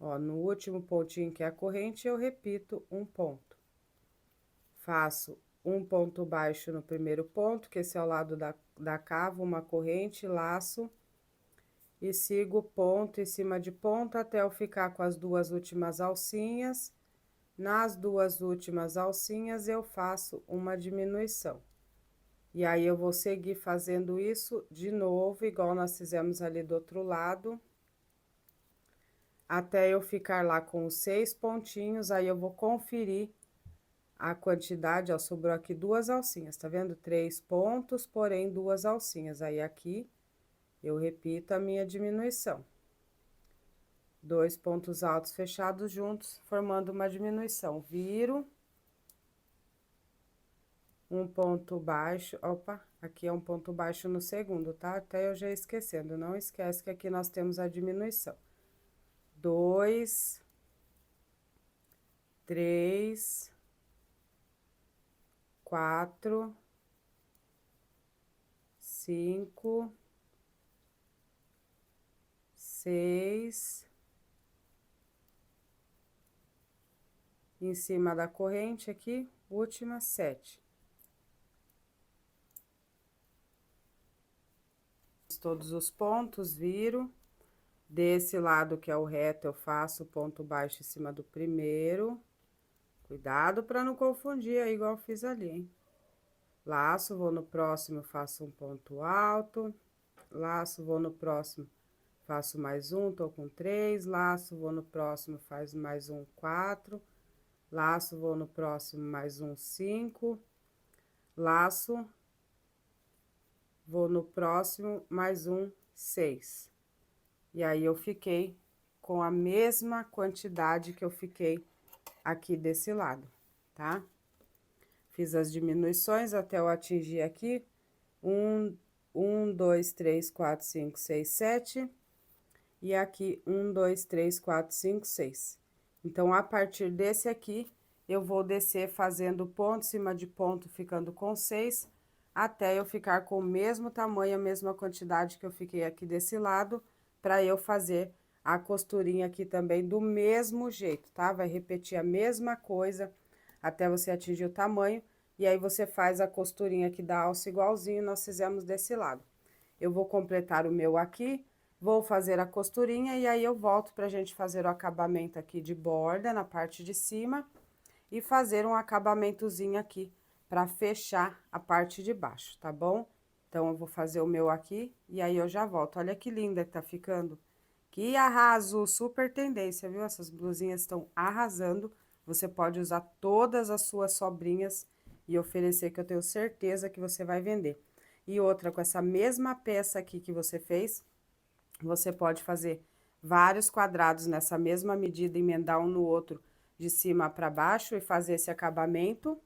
Ó, no último pontinho que é a corrente, eu repito um ponto. Faço um ponto baixo no primeiro ponto, que esse é o lado da cava, uma corrente, laço, e sigo ponto em cima de ponto até eu ficar com as duas últimas alcinhas. Nas duas últimas alcinhas, eu faço uma diminuição. E aí, eu vou seguir fazendo isso de novo, igual nós fizemos ali do outro lado, até eu ficar lá com os 6 pontinhos, aí eu vou conferir a quantidade, ó, sobrou aqui 2 alcinhas, tá vendo? 3 pontos, porém 2 alcinhas. Aí, aqui, eu repito a minha diminuição. 2 pontos altos fechados juntos, formando uma diminuição. Viro. Um ponto baixo, opa, aqui é um ponto baixo no segundo, tá? Até eu já esquecendo, não esquece que aqui nós temos a diminuição. 2, 3, 4, 5, 6, em cima da corrente aqui, última 7. Todos os pontos, viro. Desse lado que é o reto, eu faço ponto baixo em cima do primeiro. Cuidado para não confundir aí, igual eu fiz ali, hein? Laço, vou no próximo, faço um ponto alto. Laço, vou no próximo, faço mais um, tô com 3. Laço, vou no próximo, faz mais um, 4. Laço, vou no próximo, mais um, 5. Laço, vou no próximo, mais um, 6. E aí, eu fiquei com a mesma quantidade que eu fiquei aqui desse lado, tá? Fiz as diminuições até eu atingir aqui 1, 2, 3, 4, 5, 6, 7. E aqui 1, 2, 3, 4, 5, 6. Então, a partir desse aqui, eu vou descer fazendo ponto em cima de ponto, ficando com 6, até eu ficar com o mesmo tamanho, a mesma quantidade que eu fiquei aqui desse lado, para eu fazer a costurinha aqui também do mesmo jeito, tá? Vai repetir a mesma coisa até você atingir o tamanho, e aí você faz a costurinha aqui da alça igualzinho nós fizemos desse lado. Eu vou completar o meu aqui, vou fazer a costurinha, e aí eu volto pra gente fazer o acabamento aqui de borda na parte de cima, e fazer um acabamentozinho aqui pra fechar a parte de baixo, tá bom? Então, eu vou fazer o meu aqui, e aí eu já volto. Olha que linda que tá ficando. Que arraso, super tendência, viu? Essas blusinhas estão arrasando. Você pode usar todas as suas sobrinhas e oferecer, que eu tenho certeza que você vai vender. E outra, com essa mesma peça aqui que você fez, você pode fazer vários quadrados nessa mesma medida, emendar um no outro de cima para baixo e fazer esse acabamento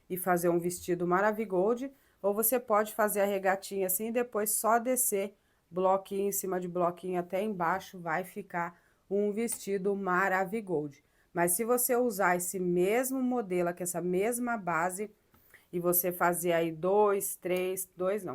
e fazer um vestido Maravigold, ou você pode fazer a regatinha assim e depois só descer bloquinho em cima de bloquinho até embaixo, vai ficar um vestido Maravigold. Mas se você usar esse mesmo modelo, aqui, essa mesma base, e você fazer aí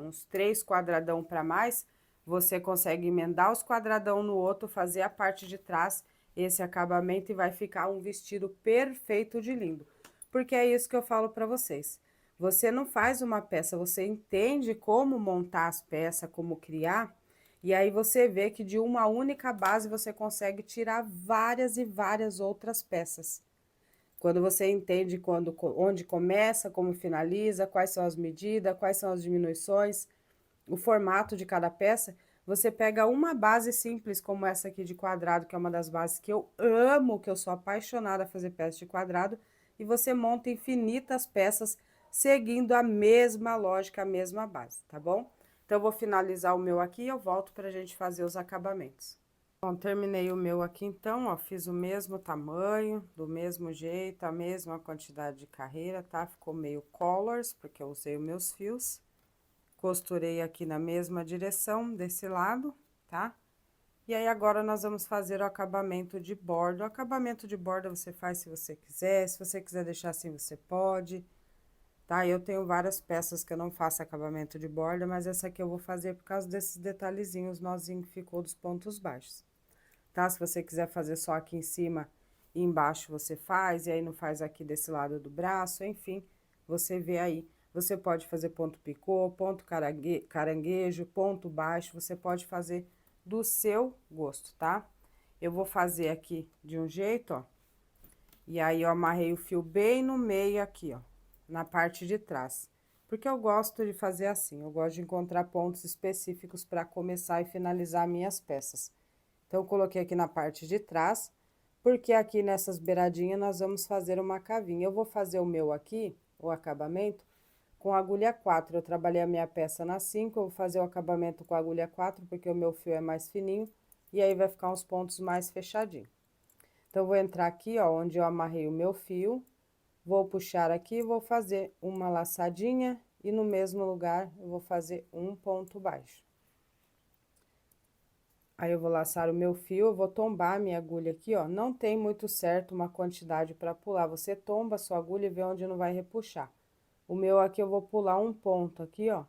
uns 3 quadradão para mais, você consegue emendar os quadradão no outro, fazer a parte de trás, esse acabamento, e vai ficar um vestido perfeito de lindo. Porque é isso que eu falo para vocês. Você não faz uma peça, você entende como montar as peças, como criar, e aí você vê que de uma única base você consegue tirar várias e várias outras peças. Quando você entende onde começa, como finaliza, quais são as medidas, quais são as diminuições, o formato de cada peça, você pega uma base simples como essa aqui de quadrado, que é uma das bases que eu amo, que eu sou apaixonada a fazer peças de quadrado, e você monta infinitas peças seguindo a mesma lógica, a mesma base, tá bom? Então, eu vou finalizar o meu aqui e eu volto pra gente fazer os acabamentos. Bom, terminei o meu aqui então, ó, fiz o mesmo tamanho, do mesmo jeito, a mesma quantidade de carreira, tá? Ficou meio colors, porque eu usei os meus fios. costurei aqui na mesma direção desse lado, tá? E aí, agora, nós vamos fazer o acabamento de borda. O acabamento de borda você faz se você quiser deixar assim, você pode, tá? Eu tenho várias peças que eu não faço acabamento de borda, mas essa aqui eu vou fazer por causa desses detalhezinhos, nozinho que ficou dos pontos baixos, tá? Se você quiser fazer só aqui em cima e embaixo, você faz, e aí não faz aqui desse lado do braço, enfim, você vê aí. Você pode fazer ponto picô, ponto caranguejo, ponto baixo, você pode fazer do seu gosto, tá? Eu vou fazer aqui de um jeito, ó. E aí, eu amarrei o fio bem no meio aqui, ó, na parte de trás. Porque eu gosto de fazer assim, eu gosto de encontrar pontos específicos para começar e finalizar minhas peças. Então, eu coloquei aqui na parte de trás, porque aqui nessas beiradinhas nós vamos fazer uma cavinha. Eu vou fazer o meu aqui, o acabamento, com agulha 4. Eu trabalhei a minha peça na 5, eu vou fazer o acabamento com agulha 4, porque o meu fio é mais fininho, e aí vai ficar uns pontos mais fechadinhos. Então, eu vou entrar aqui, ó, onde eu amarrei o meu fio, vou puxar aqui, vou fazer uma laçadinha, e no mesmo lugar eu vou fazer um ponto baixo. Aí, eu vou laçar o meu fio, eu vou tombar a minha agulha aqui, ó, não tem muito certo uma quantidade para pular, você tomba a sua agulha e vê onde não vai repuxar. O meu aqui, eu vou pular um ponto aqui, ó,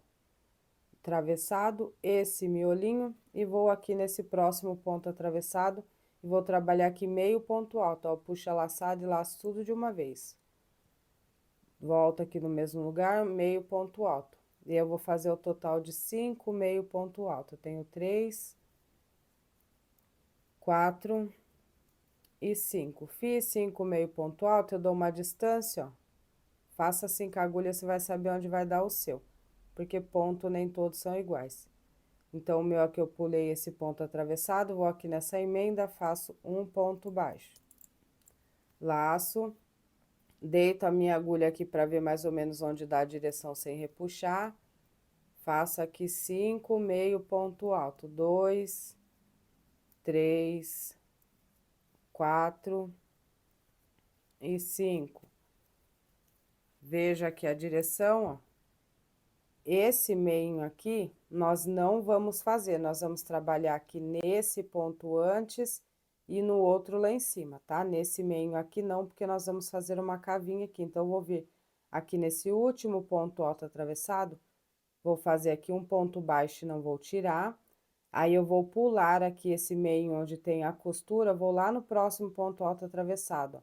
atravessado, esse miolinho, e vou aqui nesse próximo ponto atravessado, e vou trabalhar aqui meio ponto alto, ó, puxa laçado e laço tudo de uma vez. Volto aqui no mesmo lugar, meio ponto alto. E eu vou fazer o total de 5 meio ponto alto. Eu tenho 3, 4 e 5. Fiz 5 meio ponto alto, eu dou uma distância, ó. Faça assim com a agulha, você vai saber onde vai dar o seu. Porque ponto nem todos são iguais. Então, o meu aqui eu pulei esse ponto atravessado, vou aqui nessa emenda, faço um ponto baixo. Laço, deito a minha agulha aqui para ver mais ou menos onde dá a direção sem repuxar. Faço aqui 5 meio ponto alto, 2, 3, 4 e 5. Veja aqui a direção, ó. Esse meio aqui, nós não vamos fazer, nós vamos trabalhar aqui nesse ponto antes e no outro lá em cima, tá? Nesse meio aqui não, porque nós vamos fazer uma cavinha aqui. Então, eu vou vir aqui nesse último ponto alto atravessado, vou fazer aqui um ponto baixo e não vou tirar. Aí, eu vou pular aqui esse meio onde tem a costura, vou lá no próximo ponto alto atravessado, ó.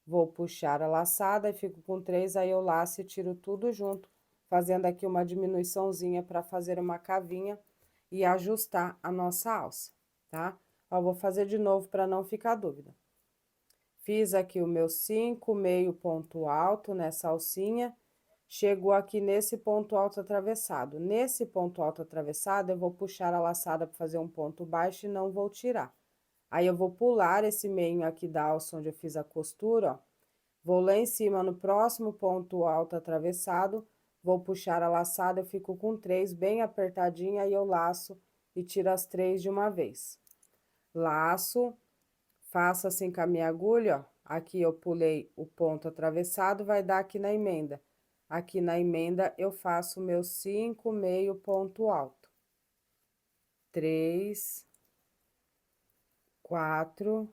Vou puxar a laçada e fico com 3, aí eu laço e tiro tudo junto, fazendo aqui uma diminuiçãozinha para fazer uma cavinha e ajustar a nossa alça, tá? Ó, vou fazer de novo para não ficar dúvida. Fiz aqui o meu 5 meio ponto alto nessa alcinha, chegou aqui nesse ponto alto atravessado. Nesse ponto alto atravessado, eu vou puxar a laçada para fazer um ponto baixo e não vou tirar. Aí, eu vou pular esse meio aqui da alça onde eu fiz a costura, ó. Vou lá em cima no próximo ponto alto atravessado, vou puxar a laçada, eu fico com 3 bem apertadinha, aí eu laço e tiro as 3 de uma vez. Laço, faço assim com a minha agulha, ó. Aqui eu pulei o ponto atravessado, vai dar aqui na emenda. Aqui na emenda, eu faço meus 5 meio ponto alto. 3, 4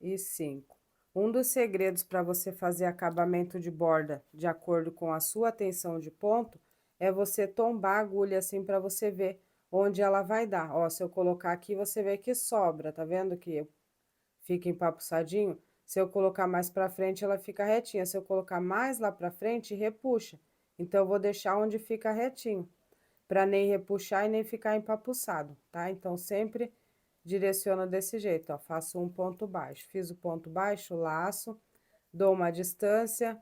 e 5. Um dos segredos para você fazer acabamento de borda de acordo com a sua tensão de ponto é você tombar a agulha assim para você ver onde ela vai dar. Ó, se eu colocar aqui, você vê que sobra, tá vendo que fica empapuçadinho? Se eu colocar mais para frente, ela fica retinha. Se eu colocar mais lá para frente, repuxa. Então, eu vou deixar onde fica retinho, para nem repuxar e nem ficar empapuçado, tá? Então, sempre direciono desse jeito, ó, faço um ponto baixo. Fiz o ponto baixo, laço, dou uma distância,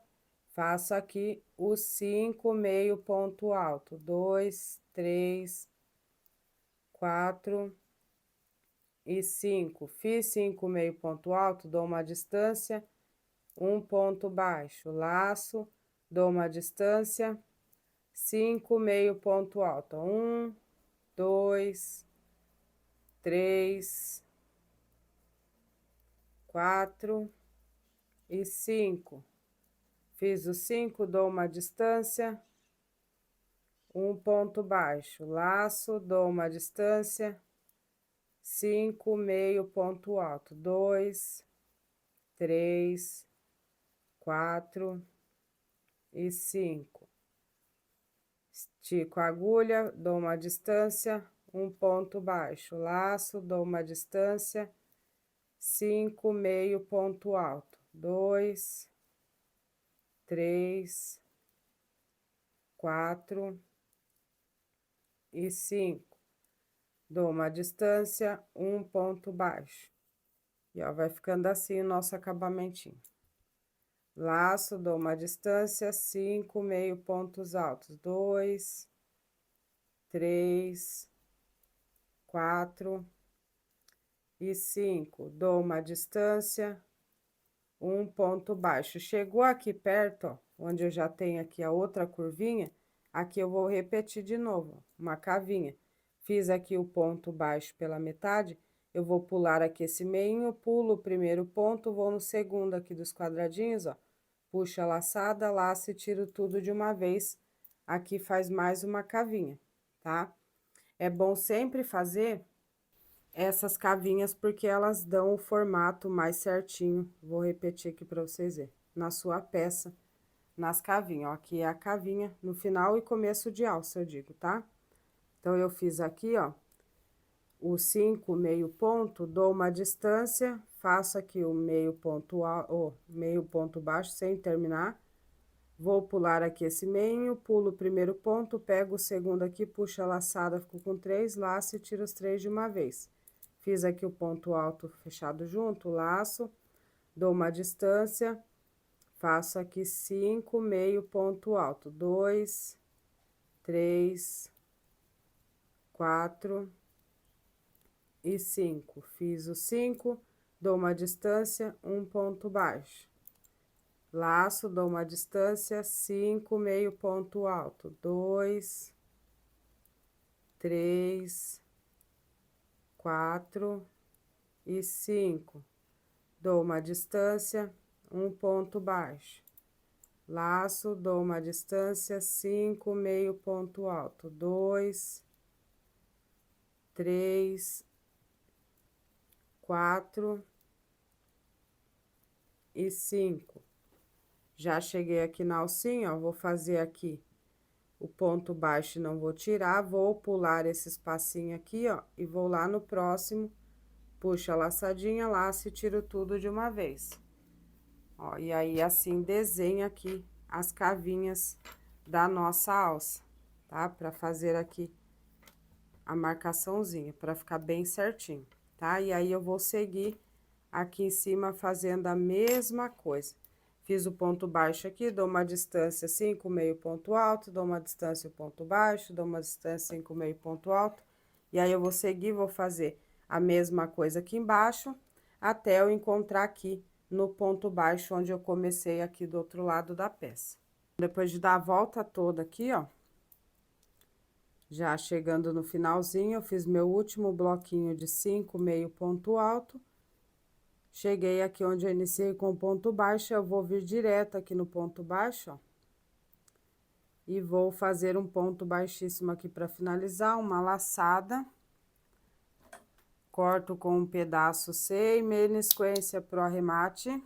faço aqui os 5 meio ponto alto. 2, 3, 4 e 5. Fiz 5 meio ponto alto, dou uma distância, um ponto baixo, laço, dou uma distância, 5 meio ponto alto. 1, 2, 3, 4 e 5. Fiz os 5, dou uma distância, um ponto baixo, laço, dou uma distância, 5, meio ponto alto, 2, 3, 4 e 5. Estico a agulha, dou uma distância, um ponto baixo, laço, dou uma distância, 5, meio ponto alto, 2, 3, 4 e 5. Dou uma distância, um ponto baixo. E, ó, vai ficando assim o nosso acabamentinho. Laço, dou uma distância, 5 meio pontos altos, 2, 3, 4 e 5. Dou uma distância, um ponto baixo. Chegou aqui perto, ó, onde eu já tenho aqui a outra curvinha, aqui eu vou repetir de novo, ó, uma cavinha. Fiz aqui o ponto baixo pela metade, eu vou pular aqui esse meinho, pulo o primeiro ponto, vou no segundo aqui dos quadradinhos, ó, puxo a laçada, laço e tiro tudo de uma vez. Aqui faz mais uma cavinha, tá? É bom sempre fazer essas cavinhas porque elas dão o formato mais certinho. Vou repetir aqui pra vocês verem. Na sua peça, nas cavinhas, ó. Aqui é a cavinha no final e começo de alça, eu digo, tá? Então, eu fiz aqui, ó, o 5 meio ponto, dou uma distância, faço aqui o meio ponto, meio ponto baixo sem terminar. Vou pular aqui esse meio, pulo o primeiro ponto, pego o segundo aqui, puxo a laçada, fico com 3 laços e tiro os 3 de uma vez. Fiz aqui o ponto alto fechado junto, laço, dou uma distância, faço aqui 5 meio ponto alto, 2, 3, 4 e 5. Fiz o 5, dou uma distância, um ponto baixo. Laço, dou uma distância, 5 meio ponto alto, 2, 3, 4 e 5. Dou uma distância, um ponto baixo. Laço, dou uma distância, 5 meio ponto alto, 2, 3, 4 e 5. Já cheguei aqui na alcinha, ó, vou fazer aqui o ponto baixo e não vou tirar, vou pular esse espacinho aqui, ó, e vou lá no próximo, puxo a laçadinha, laço e tiro tudo de uma vez. Ó, e aí, assim, desenha aqui as cavinhas da nossa alça, tá? Pra fazer aqui a marcaçãozinha, pra ficar bem certinho, tá? E aí, eu vou seguir aqui em cima fazendo a mesma coisa. Fiz o ponto baixo aqui, dou uma distância 5 meio ponto alto, dou uma distância ponto baixo, dou uma distância 5 meio ponto alto. E aí, eu vou seguir, vou fazer a mesma coisa aqui embaixo, até eu encontrar aqui no ponto baixo, onde eu comecei aqui do outro lado da peça. Depois de dar a volta toda aqui, ó, já chegando no finalzinho, eu fiz meu último bloquinho de 5 meio ponto alto. Cheguei aqui onde eu iniciei com ponto baixo, eu vou vir direto aqui no ponto baixo, ó. E vou fazer um ponto baixíssimo aqui pra finalizar, uma laçada. Corto com um pedaço C, menisquência pro arremate.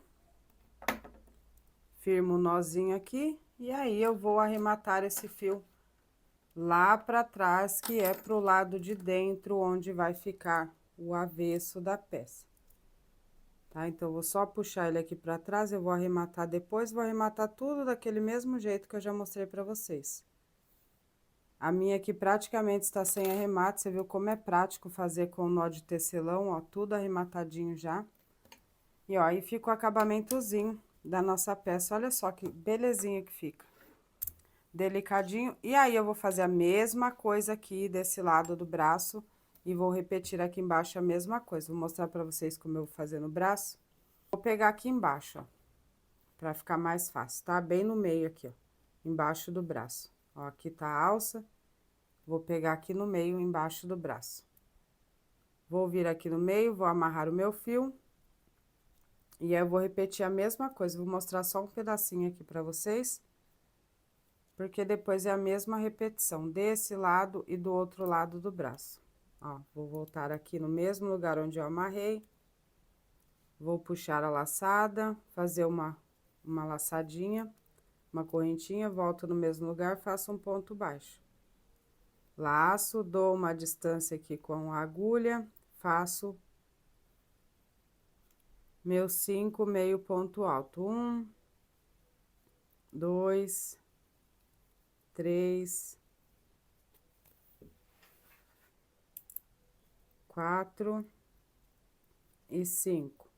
Firmo o nozinho aqui, e aí eu vou arrematar esse fio lá pra trás, que é pro lado de dentro, onde vai ficar o avesso da peça. Tá? Então, eu vou só puxar ele aqui pra trás, eu vou arrematar depois, vou arrematar tudo daquele mesmo jeito que eu já mostrei pra vocês. A minha aqui praticamente está sem arremate, você viu como é prático fazer com nó de tecelão, ó, tudo arrematadinho já. E, ó, aí fica o acabamentozinho da nossa peça, olha só que belezinha que fica. Delicadinho. E aí, eu vou fazer a mesma coisa aqui desse lado do braço e vou repetir aqui embaixo a mesma coisa. Vou mostrar pra vocês como eu vou fazer no braço. Vou pegar aqui embaixo, ó, pra ficar mais fácil, tá? Bem no meio aqui, ó, embaixo do braço. Ó, aqui tá a alça, vou pegar aqui no meio, embaixo do braço. Vou vir aqui no meio, vou amarrar o meu fio. E aí, eu vou repetir a mesma coisa, vou mostrar só um pedacinho aqui pra vocês. porque depois é a mesma repetição desse lado e do outro lado do braço. Ó, vou voltar aqui no mesmo lugar onde eu amarrei, vou puxar a laçada, fazer uma laçadinha, uma correntinha, volto no mesmo lugar, faço um ponto baixo. Laço, dou uma distância aqui com a agulha, faço meus 5 meio ponto alto. 1, 2, 3, 4 e 5.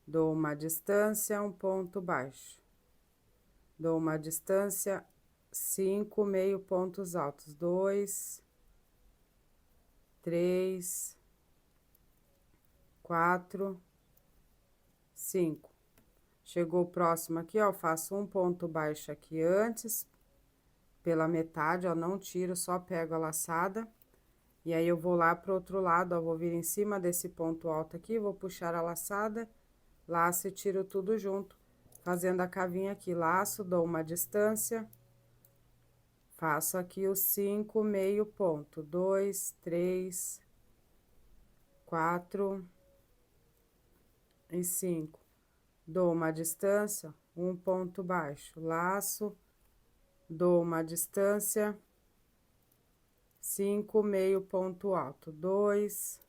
Dou uma distância, um ponto baixo. Dou uma distância, 5 meio pontos altos. 2, 3, 4, 5. Chegou próximo aqui, ó, faço um ponto baixo aqui antes, pela metade, ó, não tiro, só pego a laçada. E aí, eu vou lá pro outro lado, ó, vou vir em cima desse ponto alto aqui, vou puxar a laçada, laço e tiro tudo junto, fazendo a cavinha aqui. Laço, dou uma distância, faço aqui os 5 meio ponto. 2, 3, 4 e 5. Dou uma distância, um ponto baixo, laço, dou uma distância, 5 meio ponto alto. 2,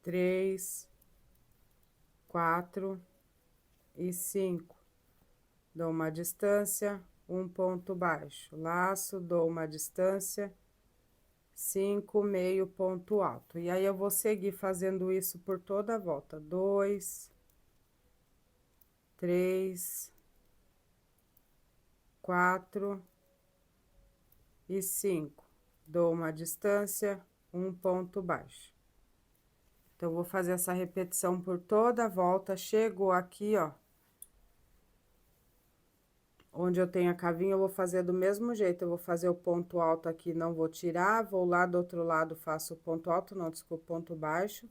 3, 4 e 5. Dou uma distância, um ponto baixo, laço, dou uma distância, 5 meio ponto alto. E aí, eu vou seguir fazendo isso por toda a volta. 2, 3, 4 e 5. Dou uma distância, um ponto baixo. Então, eu vou fazer essa repetição por toda a volta. Chego aqui, ó, onde eu tenho a cavinha, eu vou fazer do mesmo jeito. Eu vou fazer o ponto alto aqui, não vou tirar. Vou lá do outro lado, faço o ponto alto, não, desculpa, ponto baixo.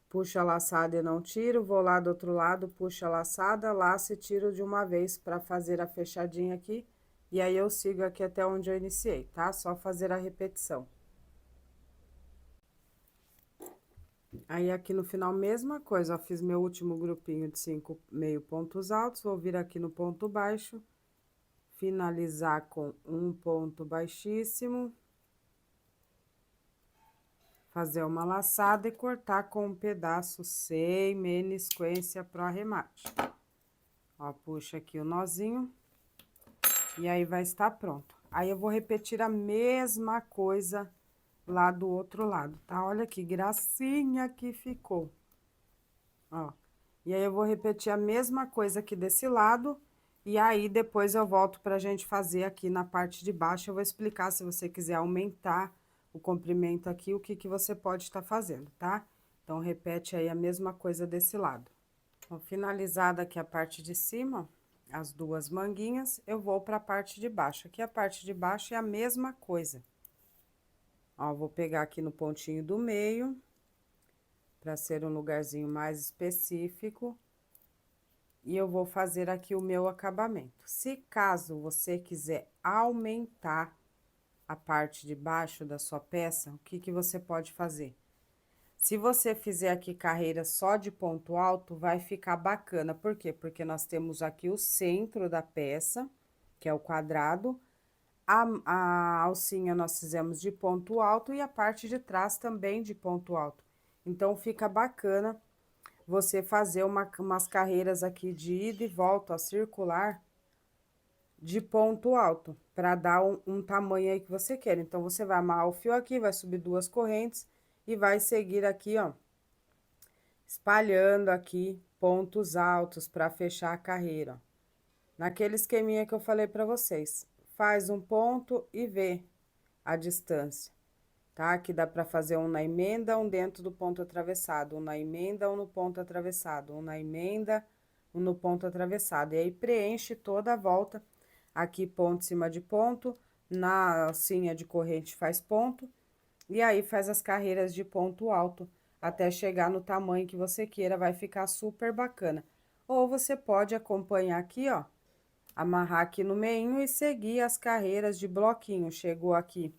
Puxo a laçada e não tiro. Vou lá do outro lado, puxo a laçada, laço e tiro de uma vez pra fazer a fechadinha aqui. E aí, eu sigo aqui até onde eu iniciei, tá? Só fazer a repetição. Aí, aqui no final, mesma coisa, ó, fiz meu último grupinho de 5 meio pontos altos, vou vir aqui no ponto baixo, finalizar com um ponto baixíssimo, fazer uma laçada e cortar com um pedaço sem menisquência pro arremate. Ó, puxa aqui o nozinho, e aí, vai estar pronto. Aí, eu vou repetir a mesma coisa lá do outro lado, tá? Olha que gracinha que ficou. Ó, e aí, eu vou repetir a mesma coisa aqui desse lado, e aí, depois eu volto pra gente fazer aqui na parte de baixo. Eu vou explicar, se você quiser aumentar o comprimento aqui, o que que você pode estar fazendo, tá? Então, repete aí a mesma coisa desse lado. Então, finalizada aqui a parte de cima, as duas manguinhas, eu vou pra parte de baixo. Aqui a parte de baixo é a mesma coisa. Ó, vou pegar aqui no pontinho do meio, pra ser um lugarzinho mais específico, e eu vou fazer aqui o meu acabamento. Se caso você quiser aumentar a parte de baixo da sua peça, o que que você pode fazer? Se você fizer aqui carreira só de ponto alto, vai ficar bacana. Por quê? Porque nós temos aqui o centro da peça, que é o quadrado. A alcinha nós fizemos de ponto alto e a parte de trás também de ponto alto. Então, fica bacana você fazer umas carreiras aqui de ida e volta, ó, circular, de ponto alto, para dar um tamanho aí que você quer. Então, você vai amarrar o fio aqui, vai subir duas correntes e vai seguir aqui, ó, espalhando aqui pontos altos para fechar a carreira, ó. Naquele esqueminha que eu falei para vocês, faz um ponto e vê a distância, tá? Aqui dá para fazer um na emenda, um dentro do ponto atravessado, um na emenda, um no ponto atravessado, um na emenda, um no ponto atravessado. E aí, preenche toda a volta, aqui ponto em cima de ponto, na alcinha de corrente faz ponto, e aí faz as carreiras de ponto alto, até chegar no tamanho que você queira, vai ficar super bacana. Ou você pode acompanhar aqui, ó, amarrar aqui no meinho e seguir as carreiras de bloquinho. Chegou aqui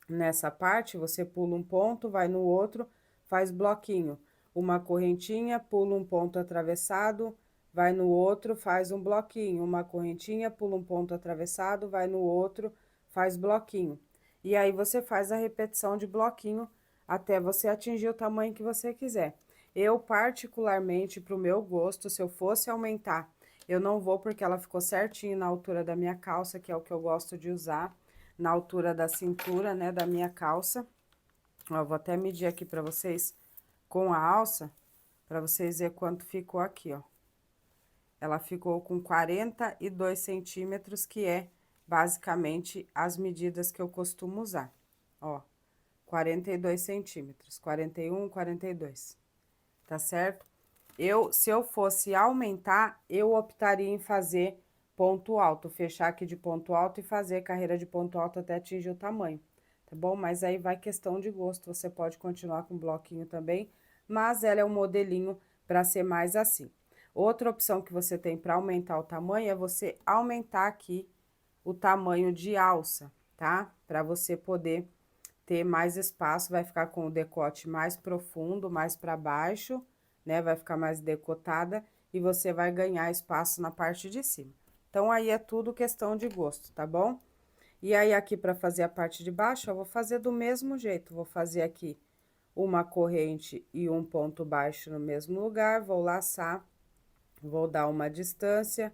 nessa parte, você pula um ponto, vai no outro, faz bloquinho. Uma correntinha, pula um ponto atravessado, vai no outro, faz um bloquinho. Uma correntinha, pula um ponto atravessado, vai no outro, faz bloquinho. E aí, você faz a repetição de bloquinho até você atingir o tamanho que você quiser. Eu, particularmente, pro meu gosto, se eu fosse aumentar, eu não vou porque ela ficou certinho na altura da minha calça, que é o que eu gosto de usar, na altura da cintura, né, da minha calça. Ó, vou até medir aqui pra vocês com a alça, pra vocês verem quanto ficou aqui, ó. Ela ficou com 42 centímetros, que é basicamente as medidas que eu costumo usar. Ó, 42 centímetros, 41, 42, tá certo? Se eu fosse aumentar, eu optaria em fazer ponto alto, fechar aqui de ponto alto e fazer carreira de ponto alto até atingir o tamanho, tá bom? Mas aí vai questão de gosto, você pode continuar com bloquinho também, mas ela é um modelinho para ser mais assim. Outra opção que você tem para aumentar o tamanho é você aumentar aqui o tamanho de alça, tá? Para você poder ter mais espaço, vai ficar com o decote mais profundo, mais para baixo, né? Vai ficar mais decotada e você vai ganhar espaço na parte de cima. Então, aí é tudo questão de gosto, tá bom? E aí, aqui para fazer a parte de baixo, eu vou fazer do mesmo jeito. Vou fazer aqui uma corrente e um ponto baixo no mesmo lugar, vou laçar, vou dar uma distância,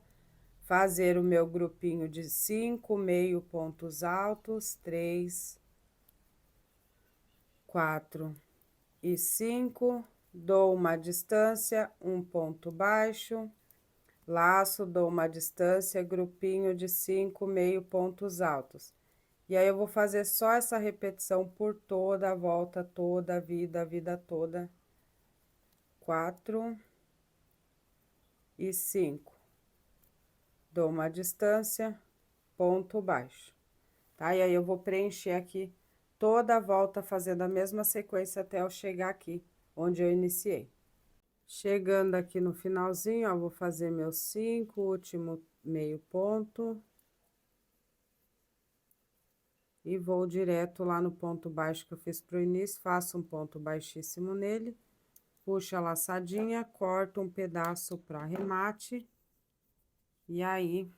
fazer o meu grupinho de 5 meio pontos altos, 3, 4 e 5, dou uma distância, um ponto baixo, laço, dou uma distância, grupinho de 5 meio pontos altos. E aí, eu vou fazer só essa repetição por toda a volta, toda a vida toda. 4 e 5. Dou uma distância, ponto baixo, tá? E aí, eu vou preencher aqui toda a volta fazendo a mesma sequência até eu chegar aqui, onde eu iniciei. Chegando aqui no finalzinho, ó, vou fazer meus 5, último meio ponto. E vou direto lá no ponto baixo que eu fiz pro início, faço um ponto baixíssimo nele, puxo a laçadinha, corto um pedaço para arremate. E aí,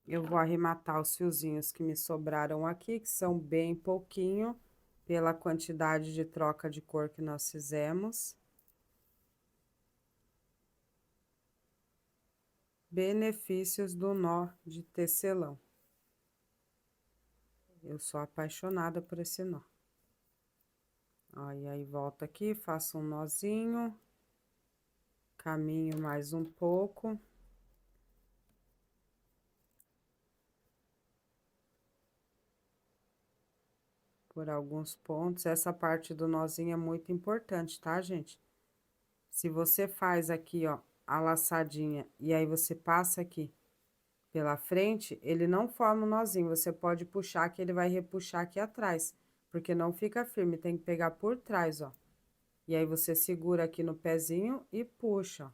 eu vou arrematar os fiozinhos que me sobraram aqui, que são bem pouquinho, pela quantidade de troca de cor que nós fizemos. Benefícios do nó de tecelão. Eu sou apaixonada por esse nó. Ó, e aí, volto aqui, faço um nozinho, caminho mais um pouco. Por alguns pontos, essa parte do nozinho é muito importante, tá, gente? Se você faz aqui, ó, a laçadinha, e aí você passa aqui pela frente, ele não forma um nozinho, você pode puxar que ele vai repuxar aqui atrás, porque não fica firme, tem que pegar por trás, ó. E aí, você segura aqui no pezinho e puxa, ó.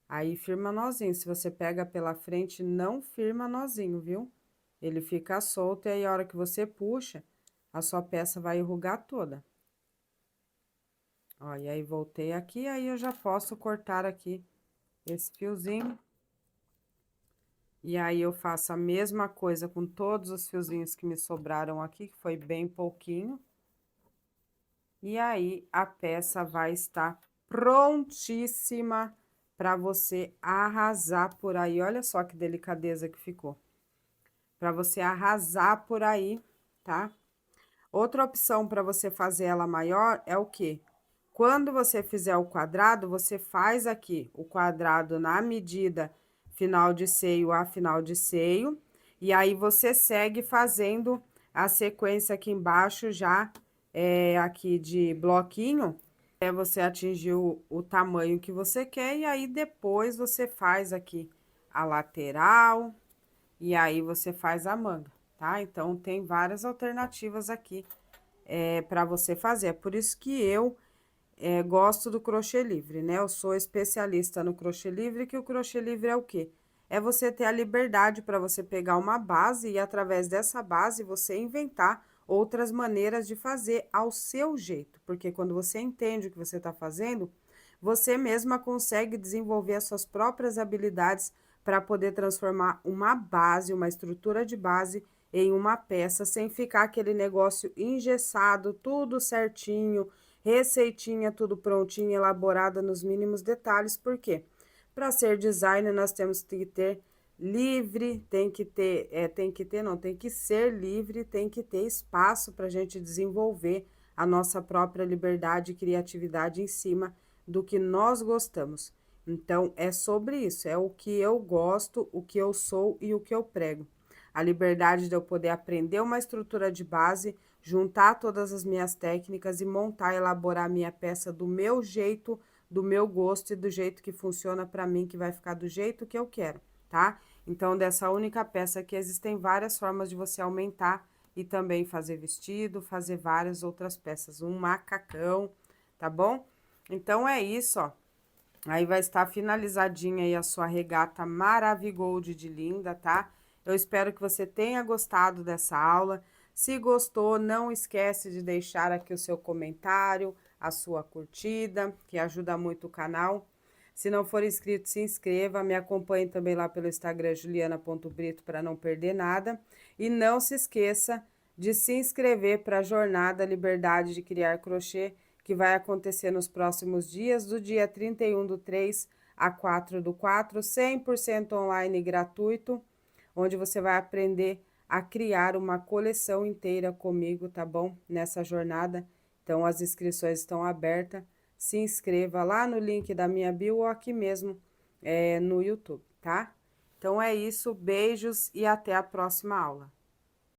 Aí, firma nozinho, se você pega pela frente, não firma nozinho, viu? Ele fica solto, e aí, a hora que você puxa, a sua peça vai enrugar toda. Ó, e aí, voltei aqui, aí eu já posso cortar aqui esse fiozinho. E aí, eu faço a mesma coisa com todos os fiozinhos que me sobraram aqui, que foi bem pouquinho. E aí, a peça vai estar prontíssima para você arrasar por aí. Olha só que delicadeza que ficou. Para você arrasar por aí, tá? Outra opção para você fazer ela maior é o quê? Quando você fizer o quadrado, você faz aqui o quadrado na medida final de seio a final de seio, e aí você segue fazendo a sequência aqui embaixo já, aqui de bloquinho, até você atingir o tamanho que você quer, e aí depois você faz aqui a lateral, e aí você faz a manga, tá? Então, tem várias alternativas aqui para você fazer. É por isso que eu gosto do crochê livre, né? Eu sou especialista no crochê livre, que o crochê livre é o quê? é você ter a liberdade para você pegar uma base e, através dessa base, você inventar outras maneiras de fazer ao seu jeito. Porque quando você entende o que você está fazendo, você mesma consegue desenvolver as suas próprias habilidades para poder transformar uma base, uma estrutura de base, em uma peça, sem ficar aquele negócio engessado, tudo certinho, receitinha, tudo prontinho, elaborada nos mínimos detalhes. Por quê? Para ser designer, nós temos que ter livre, tem que ser livre, tem que ter espaço para a gente desenvolver a nossa própria liberdade e criatividade em cima do que nós gostamos. Então, é sobre isso, é o que eu gosto, o que eu sou e o que eu prego. A liberdade de eu poder aprender uma estrutura de base, juntar todas as minhas técnicas e montar, elaborar a minha peça do meu jeito, do meu gosto e do jeito que funciona para mim, que vai ficar do jeito que eu quero, tá? Então, dessa única peça aqui, existem várias formas de você aumentar e também fazer vestido, fazer várias outras peças, um macacão, tá bom? Então, é isso, ó. Aí vai estar finalizadinha aí a sua regata Maravigold de linda, tá? Eu espero que você tenha gostado dessa aula. Se gostou, não esquece de deixar aqui o seu comentário, a sua curtida, que ajuda muito o canal. Se não for inscrito, se inscreva. Me acompanhe também lá pelo Instagram, juliana.brito, para não perder nada. E não se esqueça de se inscrever para a Jornada Liberdade de Criar Crochê, que vai acontecer nos próximos dias, do dia 31/3 a 4/4, 100% online e gratuito, onde você vai aprender a criar uma coleção inteira comigo, tá bom? Nessa jornada. Então, as inscrições estão abertas. Se inscreva lá no link da minha bio ou aqui mesmo no YouTube, tá? Então, é isso. Beijos e até a próxima aula.